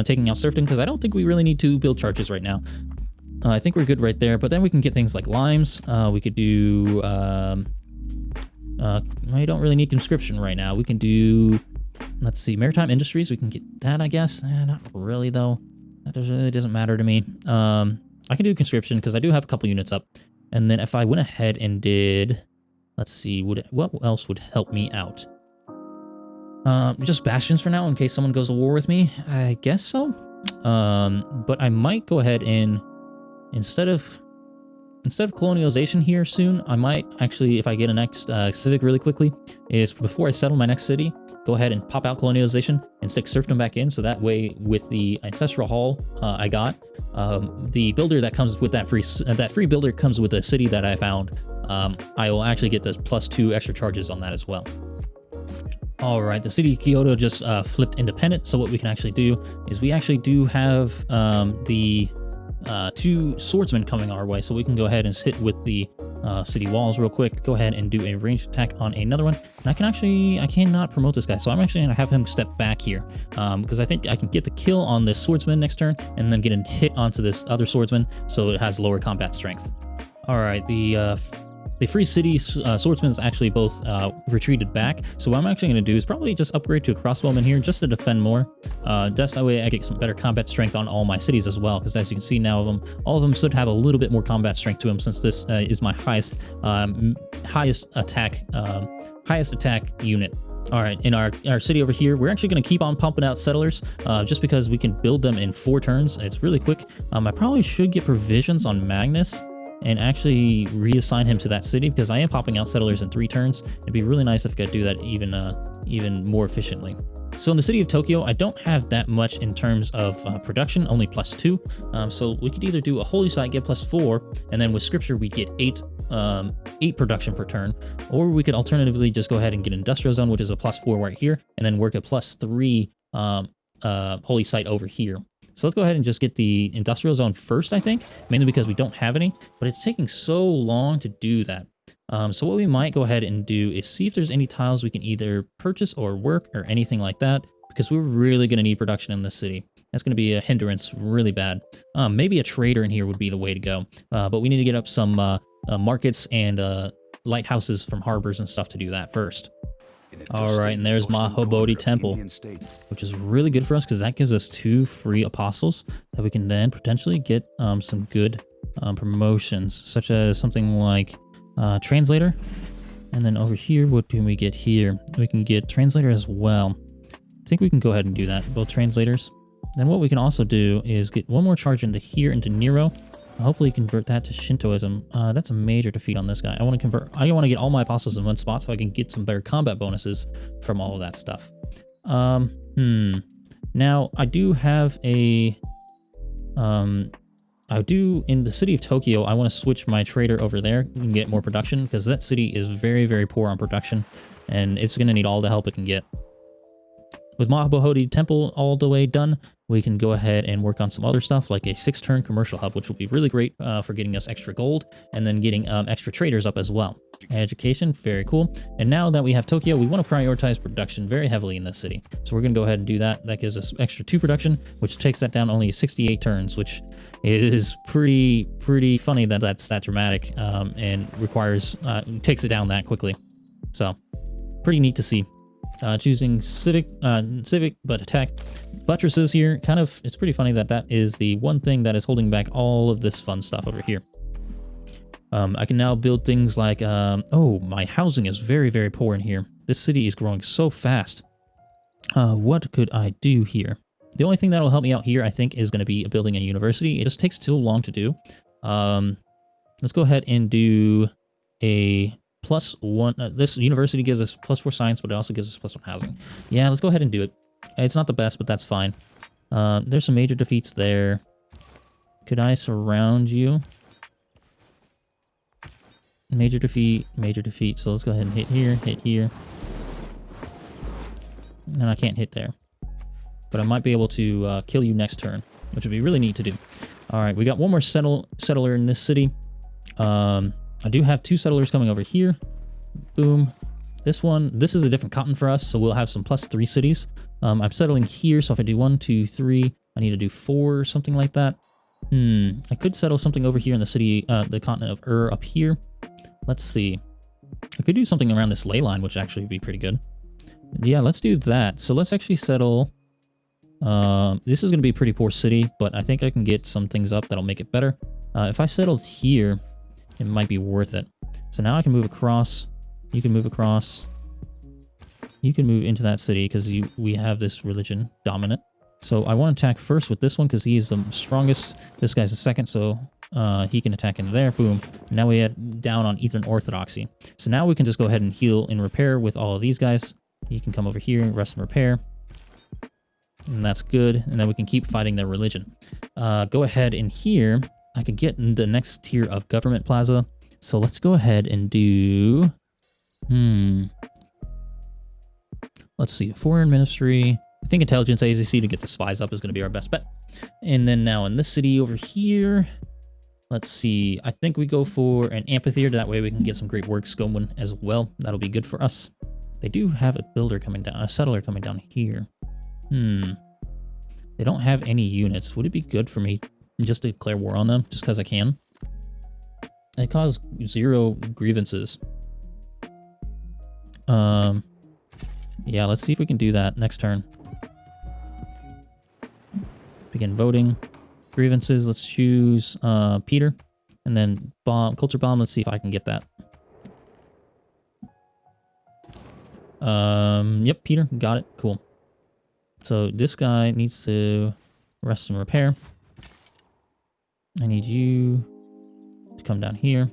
taking out serfdom, because I don't think we really need 2 build charges right now. I think we're good right there, but then we can get things like limes. We could do, we don't really need conscription right now. We can do, let's see, maritime industries. We can get that, I guess. Not really, though. That really doesn't matter to me. I can do conscription, because I do have a couple units up. And then if I went ahead and did, let's see, what else would help me out? Just bastions for now, in case someone goes to war with me. I guess so. But I might go ahead and instead of colonialization here soon, I might actually, if I get a next civic really quickly, is before I settle my next city, go ahead and pop out colonialization and stick serfdom back in. So that way, with the ancestral hall I got, the builder that comes with that free builder comes with the city that I found. I will actually get the +2 extra charges on that as well. All right, the city of Kyoto just flipped independent, so what we can actually do is we actually do have the 2 swordsmen coming our way, so we can go ahead and hit with the city walls real quick, go ahead and do a ranged attack on another one. And I cannot promote this guy, so I'm actually going to have him step back here, because I think I can get the kill on this swordsman next turn, and then get a hit onto this other swordsman, so it has lower combat strength. All right, the free city swordsmen actually both retreated back, so what I'm actually going to do is probably just upgrade to a crossbowman here just to defend more. Just that way I get some better combat strength on all my cities as well, because as you can see now, all of them should have a little bit more combat strength to them, since this is my highest attack unit. All right, in our city over here, we're actually going to keep on pumping out settlers, just because we can build them in 4 turns. It's really quick. I probably should get provisions on Magnus and actually reassign him to that city, because I am popping out settlers in 3 turns. It'd be really nice if I could do that even more efficiently. So in the city of Tokyo, I don't have that much in terms of production, only +2. So we could either do a holy site, get +4, and then with scripture we'd get 8 production per turn, or we could alternatively just go ahead and get industrial zone, which is a +4 right here, and then work a +3 holy site over here. So let's go ahead and just get the industrial zone first, I think, mainly because we don't have any, but it's taking so long to do that. So what we might go ahead and do is see if there's any tiles we can either purchase or work or anything like that, because we're really going to need production in this city. That's going to be a hindrance really bad. Maybe a trader in here would be the way to go, but we need to get up some markets and lighthouses from harbors and stuff to do that first. All right, and there's Mahabodhi Temple, which is really good for us because that gives us 2 free apostles that we can then potentially get some good promotions, such as something like translator. And then over here, what do we get here? We can get translator as well. I think we can go ahead and do that, both translators. Then what we can also do is get 1 more charge into here, into Nero. Hopefully convert that to Shintoism. That's a major defeat on this guy. I want to get all my apostles in one spot so I can get some better combat bonuses from all of that stuff. Now I do have in the city of Tokyo, I want to switch my trader over there and get more production, because that city is very, very poor on production, and it's going to need all the help it can get. with Mahabodhi Temple all the way done, we can go ahead and work on some other stuff like a 6-turn commercial hub, which will be really great for getting us extra gold and then getting extra traders up as well. Education, very cool. And now that we have Tokyo, we want to prioritize production very heavily in this city. So we're going to go ahead and do that. That gives us extra 2 production, which takes that down only 68 turns, which is pretty funny that that's that dramatic and requires, takes it down that quickly. So pretty neat to see. Choosing civic, but attack buttresses here. Kind of, it's pretty funny that that is the one thing that is holding back all of this fun stuff over here. I can now build things like, oh, my housing is very poor in here. This city is growing so fast. What could I do here? The only thing that'll help me out here, I think, is going to be building a university. It just takes too long to do. Let's go ahead and do a +1. This university gives us +4 science, but it also gives us +1 housing. Yeah, let's go ahead and do it. It's not the best, but that's fine. There's some major defeats there. Could I surround you? Major defeat, major defeat. So let's go ahead and hit here. And I can't hit there. But I might be able to kill you next turn, which would be really neat to do. All right, we got one more settler in this city. I do have 2 settlers coming over here. Boom. This is a different continent for us, so we'll have some +3 cities. I'm settling here, so if I do 1, 2, 3, I need to do 4 or something like that. I could settle something over here in the city, the continent of up here. Let's see. I could do something around this ley line, which actually would be pretty good. Yeah, let's do that. So let's actually settle. This is going to be a pretty poor city, but I think I can get some things up that'll make it better. If I settled here, it might be worth it. So now I can move across. You can move across. You can move into that city because we have this religion dominant. So I want to attack first with this one because he is the strongest. This guy's the second, so he can attack into there. Boom. Now we have down on Eastern Orthodoxy. So now we can just go ahead and heal and repair with all of these guys. You can come over here and rest and repair. And that's good. And then we can keep fighting their religion. Go ahead in here. I can get in the next tier of government plaza. So let's go ahead and do... Let's see. Foreign Ministry. I think Intelligence AZC to get the spies up is going to be our best bet. And then now in this city over here... Let's see. I think we go for an amphitheater. That way we can get some great works going as well. That'll be good for us. They do have a builder coming down, a settler coming down here. They don't have any units. Would it be good for me just to declare war on them just because I can? It caused 0 grievances. Yeah, let's see if we can do that next turn. Begin voting. Grievances, let's choose Peter. And then culture bomb, let's see if I can get that. Yep, Peter, got it, cool. So this guy needs to rest and repair. I need you to come down here.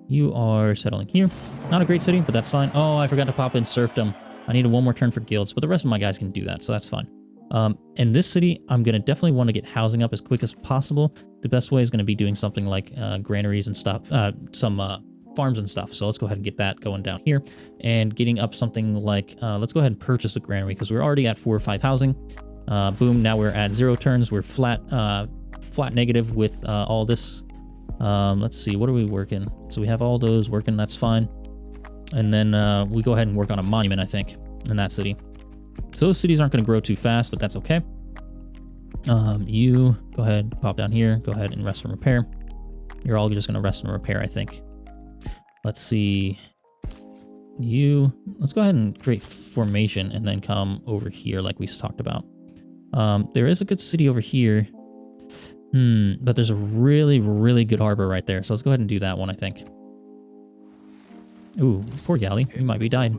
You are settling here. Not a great city, but that's fine. Oh, I forgot to pop in serfdom. I needed 1 more turn for guilds, but the rest of my guys can do that, so that's fine. In this city, I'm going to definitely want to get housing up as quick as possible. The best way is going to be doing something like granaries and stuff, some farms and stuff. So let's go ahead and get that going down here and getting up something like, let's go ahead and purchase the granary because we're already at 4 or 5 housing. Boom, now we're at 0 turns. We're flat negative with all this. Let's see, what are we working? So we have all those working, that's fine. And then we go ahead and work on a monument, I think, in that city. So those cities aren't going to grow too fast, but that's okay. You go ahead, pop down here, go ahead and rest and repair. You're all just going to rest and repair, I think. Let's see. Let's go ahead and create formation and then come over here like we talked about. There is a good city over here. But there's a really good harbor right there. So let's go ahead and do that one, I think. Ooh, poor galley. You might be dying.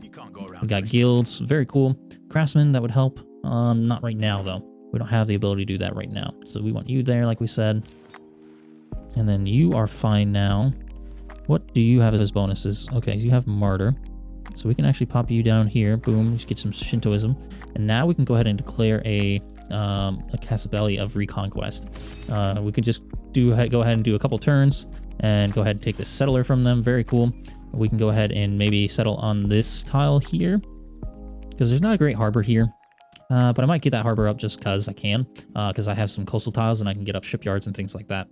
We got guilds. Very cool. Craftsmen, that would help. Not right now, though. We don't have the ability to do that right now. So we want you there, like we said. And then you are fine now. What do you have as bonuses? Okay, you have martyr. So we can actually pop you down here. Boom, just get some Shintoism. And now we can go ahead and declare a Casabelli of Reconquest. We could just go ahead and do a couple turns and go ahead and take the settler from them. Very cool. We can go ahead and maybe settle on this tile here. because there's not a great harbor here. But I might get that harbor up just because I can, because I have some coastal tiles and I can get up shipyards and things like that.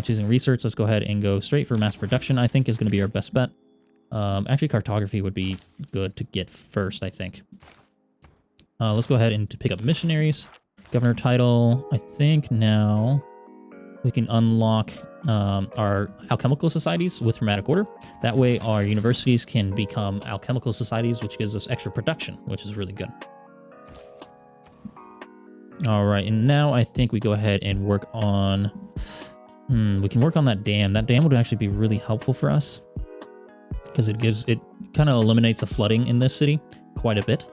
Choosing research, let's go ahead and go straight for mass production, I think is going to be our best bet. Actually, cartography would be good to get first, I think. Let's go ahead and pick up missionaries. Governor title, I think now we can unlock our alchemical societies with hermetic order. That way our universities can become alchemical societies, which gives us extra production, which is really good. All right, and now I think we go ahead and work on... we can work on that dam. That dam would actually be really helpful for us because it kind of eliminates the flooding in this city quite a bit.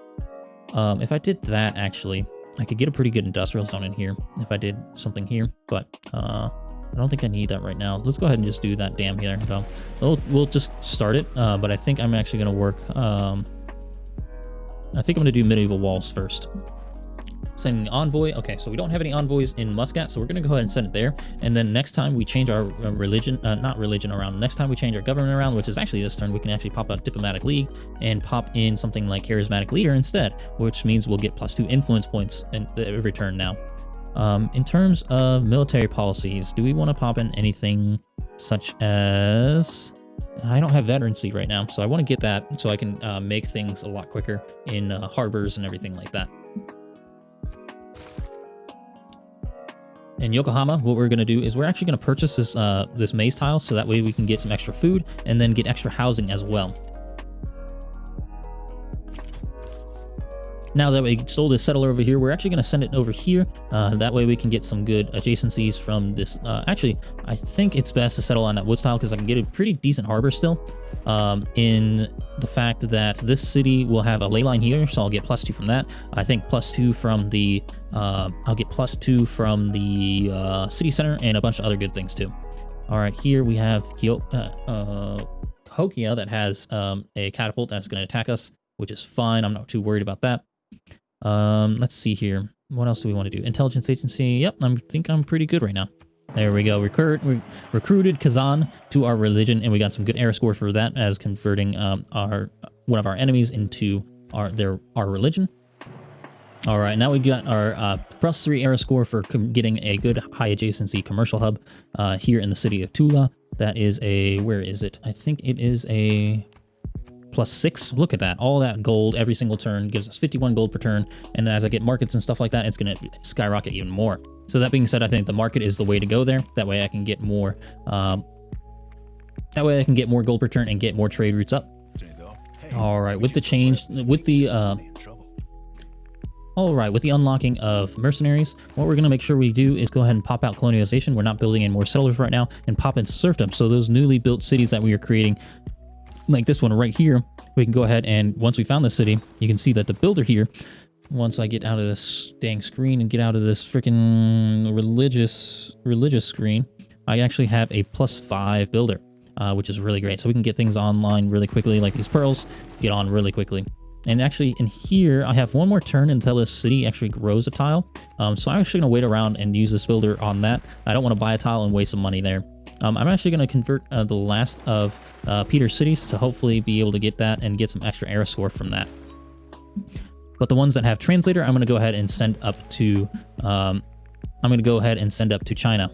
If I did that, actually, I could get a pretty good industrial zone in here if I did something here, but I don't think I need that right now. Let's go ahead and just do that dam here. So we'll just start it, but I think I'm actually going to work... I think I'm going to do medieval walls first. Sending envoy. Okay, so we don't have any envoys in Muscat, so we're going to go ahead and send it there. And then next time we change our religion, not religion around, next time we change our government around, which is actually this turn, we can actually pop out Diplomatic League and pop in something like Charismatic Leader instead, which means we'll get +2 influence points every turn now. In terms of military policies, do we want to pop in anything such as... I don't have veterancy right now, so I want to get that so I can make things a lot quicker in harbors and everything like that. In Yokohama, what we're going to do is we're actually going to purchase this maize tile so that way we can get some extra food and then get extra housing as well. Now that we sold this settler over here, we're actually going to send it over here. That way we can get some good adjacencies from this. Actually, I think it's best to settle on that woods tile because I can get a pretty decent harbor still. In the fact that this city will have a ley line here, so I'll get +2 from that. I think +2 from the, I'll get +2 from the city center and a bunch of other good things too. All right, here we have Hokia that has a catapult that's going to attack us, which is fine. I'm not too worried about that. Let's see here. What else do we want to do? Intelligence agency. Yep, I think I'm pretty good right now. There we go. We recruited Kazan to our religion, and we got some good era score for that as converting one of our enemies into our religion. All right, now we got our +3 era score for getting a good high adjacency commercial hub here in the city of Tula. That is a, where is it? I think it is a +6. Look at that. All that gold every single turn gives us 51 gold per turn. And as I get markets and stuff like that, it's going to skyrocket even more. So that being said, I think the market is the way to go there. That way I can get more, gold per turn and get more trade routes up. All right, with the change, with the unlocking of mercenaries, what we're going to make sure we do is go ahead and pop out colonialization. We're not building any more settlers right now, and pop in serfdom. So those newly built cities that we are creating, like this one right here, we can go ahead and once we found this city, you can see that the builder here, once I get out of this dang screen and get out of this freaking religious screen, I actually have a +5 builder, which is really great. So we can get things online really quickly, like these pearls, get on really quickly. And actually in here, I have one more turn until this city actually grows a tile. So I'm actually going to wait around and use this builder on that. I don't want to buy a tile and waste some money there. I'm actually going to convert the last of Peter's cities to hopefully be able to get that and get some extra era score from that. But the ones that have translator, I'm going to go ahead and send up to China.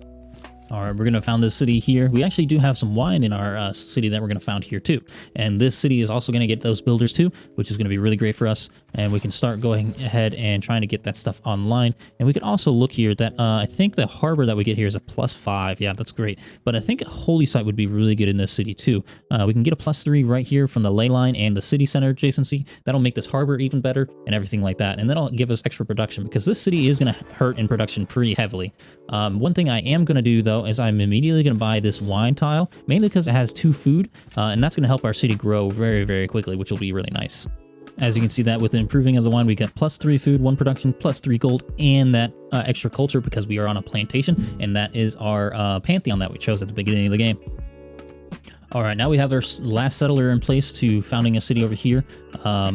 All right, we're going to found this city here. We actually do have some wine in our city that we're going to found here too. And this city is also going to get those builders too, which is going to be really great for us. And we can start going ahead and trying to get that stuff online. And we can also look here that I think the harbor that we get here is a +5. Yeah, that's great. But I think a holy site would be really good in this city too. We can get a +3 right here from the ley line and the city center adjacency. That'll make this harbor even better and everything like that. And that'll give us extra production because this city is going to hurt in production pretty heavily. One thing I am going to do though is I'm immediately going to buy this wine tile, mainly because it has 2 food, and that's going to help our city grow very, very quickly, which will be really nice. As you can see that with the improving of the wine, we got +3 food, 1 production, +3 gold, and that extra culture because we are on a plantation, and that is our pantheon that we chose at the beginning of the game. All right, now we have our last settler in place to founding a city over here.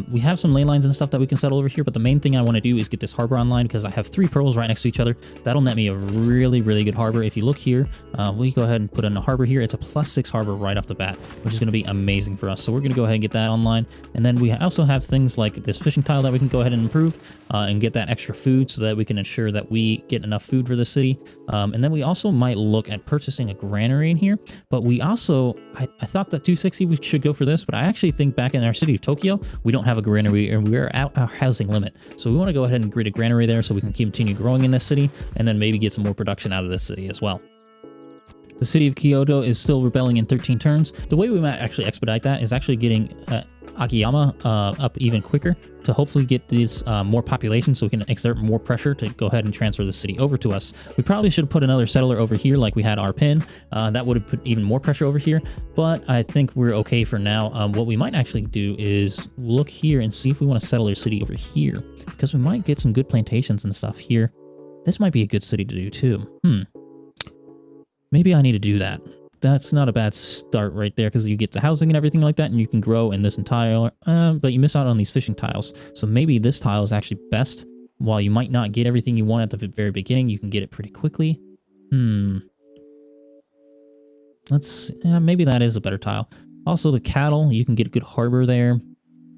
We have some ley lines and stuff that we can settle over here, but the main thing I want to do is get this harbor online because I have 3 pearls right next to each other. That'll net me a really, really good harbor. If you look here, we go ahead and put in a harbor here. It's a +6 harbor right off the bat, which is going to be amazing for us. So we're going to go ahead and get that online. And then we also have things like this fishing tile that we can go ahead and improve and get that extra food so that we can ensure that we get enough food for the city. And then we also might look at purchasing a granary in here, but we also... I thought that 260 we should go for this, but I actually think back in our city of Tokyo, we don't have a granary and we're out our housing limit. So we want to go ahead and create a granary there so we can continue growing in this city and then maybe get some more production out of this city as well. The city of Kyoto is still rebelling in 13 turns. The way we might actually expedite that is actually getting Akiyama up even quicker to hopefully get this more population so we can exert more pressure to go ahead and transfer the city over to us. We probably should have put another settler over here like we had our pin. That would have put even more pressure over here, but I think we're okay for now. What we might actually do is look here and see if we want to settle our city over here because we might get some good plantations and stuff here. This might be a good city to do too. Maybe I need to do that. That's not a bad start right there because you get the housing and everything like that and you can grow in this entire, but you miss out on these fishing tiles. So maybe this tile is actually best. While you might not get everything you want at the very beginning, you can get it pretty quickly. Maybe that is a better tile. Also the cattle, you can get a good harbor there.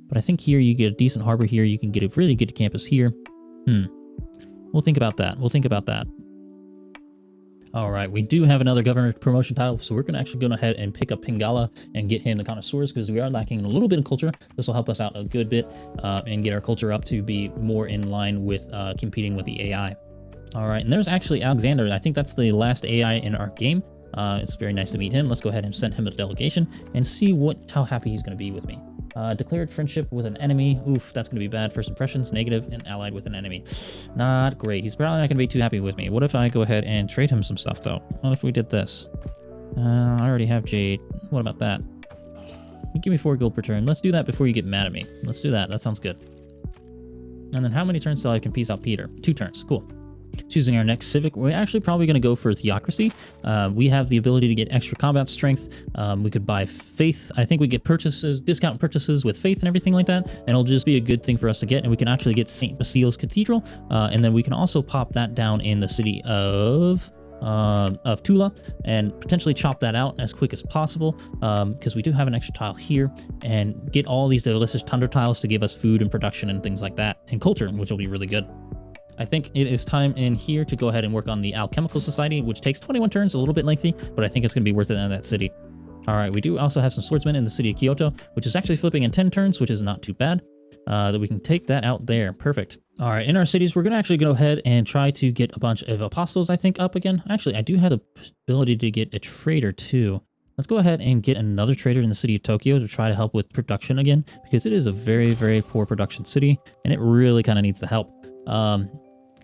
But I think here you get a decent harbor here. You can get a really good campus here. We'll think about that. All right, we do have another governor promotion tile, so we're going to actually go ahead and pick up Pingala and get him the connoisseurs because we are lacking a little bit of culture. This will help us out a good bit and get our culture up to be more in line with competing with the AI. All right, and there's actually Alexander. I think that's the last AI in our game. It's very nice to meet him. Let's go ahead and send him a delegation and see how happy he's going to be with me. Declared friendship with an enemy. Oof, that's going to be bad. First impressions, negative, and allied with an enemy. Not great. He's probably not going to be too happy with me. What if I go ahead and trade him some stuff, though? What if we did this? I already have jade. What about that? You give me 4 gold per turn. Let's do that before you get mad at me. Let's do that. That sounds good. And then how many turns till I can peace out Peter? 2 turns. Cool. Choosing our next civic, we're actually probably going to go for Theocracy. We have the ability to get extra combat strength. We could buy faith. I think we get discount purchases with faith and everything like that, and it'll just be a good thing for us to get. And we can actually get St. Basile's Cathedral, and then we can also pop that down in the city of Tula and potentially chop that out as quick as possible because we do have an extra tile here, and get all these delicious tundra tiles to give us food and production and things like that, and culture, which will be really good. I think it is time in here to go ahead and work on the Alchemical Society, which takes 21 turns, a little bit lengthy, but I think it's going to be worth it in that city. All right, we do also have some swordsmen in the city of Kyoto, which is actually flipping in 10 turns, which is not too bad. That we can take that out there. Perfect. All right, in our cities, we're going to actually go ahead and try to get a bunch of apostles, I think, up again. Actually, I do have the ability to get a trader too. Let's go ahead and get another trader in the city of Tokyo to try to help with production again, because it is a very, very poor production city, and it really kind of needs the help.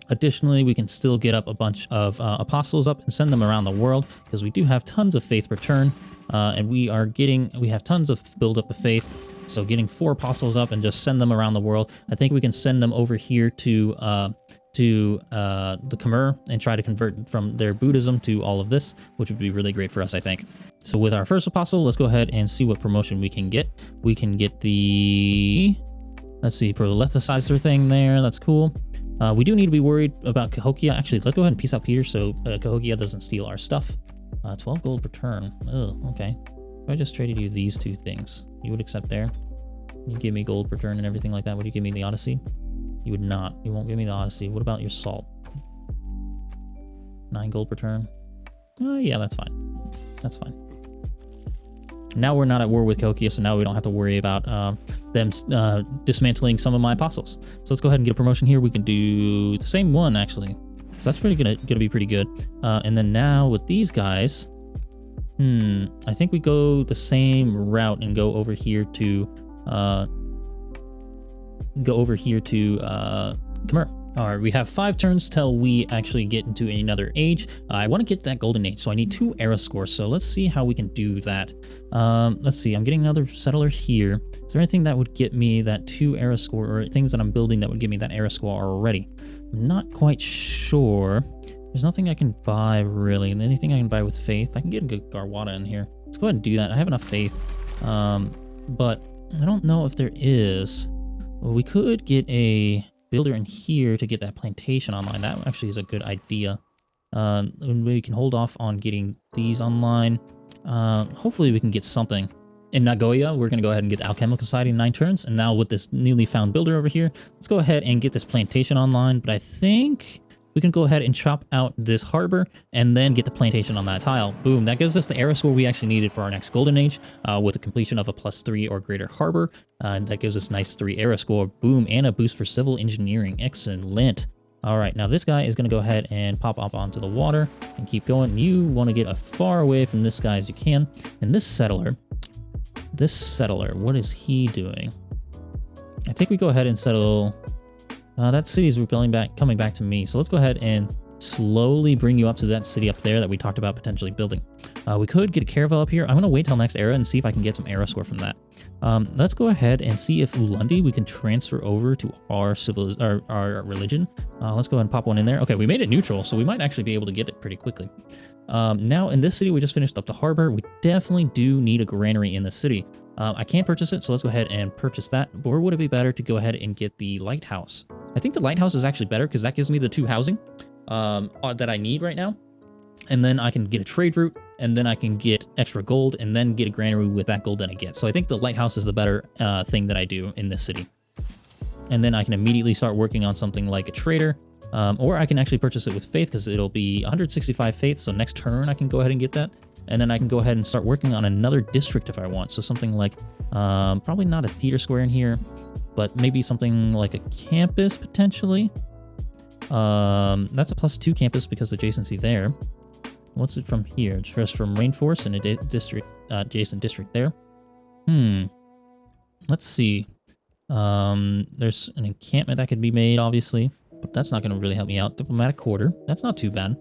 Additionally, we can still get up a bunch of apostles up and send them around the world because we do have tons of faith return, and we have tons of build up of faith. So getting 4 apostles up and just send them around the world. I think we can send them over here to the Khmer and try to convert from their Buddhism to all of this, which would be really great for us, I think. So with our first apostle, let's go ahead and see what promotion we can get. We can get the, let's see, prolethicizer thing there. That's cool. We do need to be worried about Cahokia. Actually, let's go ahead and peace out Peter so Cahokia doesn't steal our stuff. 12 gold per turn. Oh, okay. If I just traded you these 2 things, you would accept there? You give me gold per turn and everything like that. Would you give me the Odyssey? You would not. You won't give me the Odyssey. What about your salt? 9 gold per turn. Oh, yeah, that's fine. That's fine. Now we're not at war with Cahokia, so now we don't have to worry about them dismantling some of my apostles. So let's go ahead and get a promotion here. We can do the same one, actually. So that's pretty gonna be pretty good. And then now with these guys, I think we go the same route and go over here to Khmer. All right, we have 5 turns till we actually get into another age. I want to get that golden age, so I need 2 era scores. So let's see how we can do that. Let's see, I'm getting another settler here. Is there anything that would get me that 2 era score, or things that I'm building that would give me that era score already? I'm not quite sure. There's nothing I can buy, really. Anything I can buy with faith? I can get a good Garwada in here. Let's go ahead and do that. I have enough faith, but I don't know if there is. Well, we could get a builder in here to get that plantation online. That actually is a good idea. We can hold off on getting these online. Hopefully we can get something. In Nagoya, we're going to go ahead and get the Alchemical Society in 9 turns. And now with this newly found builder over here, let's go ahead and get this plantation online. But I think we can go ahead and chop out this harbor and then get the plantation on that tile. Boom, that gives us the era score we actually needed for our next Golden Age with the completion of a +3 or greater harbor. That gives us nice 3 era score. Boom, and a boost for civil engineering. Excellent. All right, now this guy is going to go ahead and pop up onto the water and keep going. You want to get as far away from this guy as you can. And this settler, what is he doing? I think we go ahead and settle. That city's coming back to me. So let's go ahead and slowly bring you up to that city up there that we talked about potentially building. We could get a caravel up here. I'm going to wait till next era and see if I can get some era score from that. Let's go ahead and see if Ulundi we can transfer over to our our religion. Let's go ahead and pop one in there. Okay, we made it neutral, so we might actually be able to get it pretty quickly. Now in this city, we just finished up the harbor. We definitely do need a granary in the city. I can't purchase it, so let's go ahead and purchase that. Or would it be better to go ahead and get the lighthouse? I think the lighthouse is actually better because that gives me the 2 housing that I need right now. And then I can get a trade route, and then I can get extra gold, and then get a granary with that gold that I get. So I think the lighthouse is the better thing that I do in this city. And then I can immediately start working on something like a trader, or I can actually purchase it with faith because it'll be 165 faith. So next turn I can go ahead and get that. And then I can go ahead and start working on another district if I want. So something like, probably not a theater square in here, but maybe something like a campus potentially. That's a +2 campus because of adjacency there. What's it from here? Just from Rainforest and a district, adjacent district there. Let's see. There's an encampment that could be made, obviously, but that's not going to really help me out. Diplomatic quarter. That's not too bad.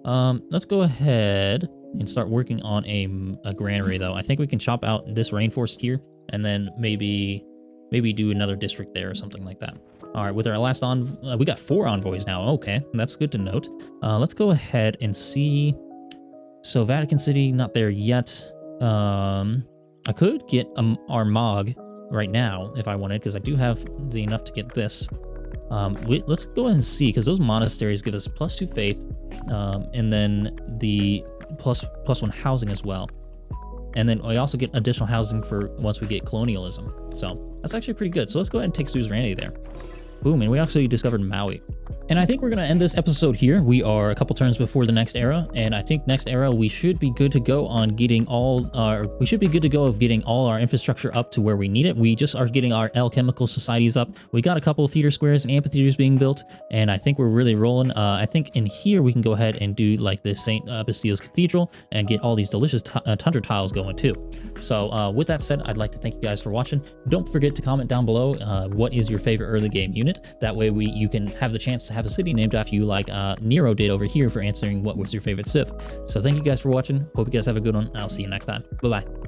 Let's go ahead and start working on a granary, though. I think we can chop out this rainforest here, and then maybe do another district there or something like that. All right, with our last we got 4 envoys now. Okay, that's good to note. Let's go ahead and see. So Vatican City, not there yet. I could get our Mog right now if I wanted, because I do have enough to get this. Let's go ahead and see, because those monasteries give us +2 faith, and then the plus 1 housing as well. And then we also get additional housing for once we get colonialism. So that's actually pretty good. So let's go ahead and take suzerainty there. Boom, and we actually discovered Maui. And I think we're going to end this episode here. We are a couple turns before the next era, and I think next era we should be good to go on getting all our infrastructure up to where we need it. We just are getting our alchemical societies up. We got a couple of theater squares and amphitheaters being built, and I think we're really rolling. I think in here we can go ahead and do like the St. Bastile's Cathedral and get all these delicious tundra tiles going too. So with that said, I'd like to thank you guys for watching. Don't forget to comment down below what is your favorite early game unit. That way you can have the chance to have a city named after you, like Nero did over here for answering what was your favorite civ. So thank you guys for watching. Hope you guys have a good one. I'll see you next time. Bye bye.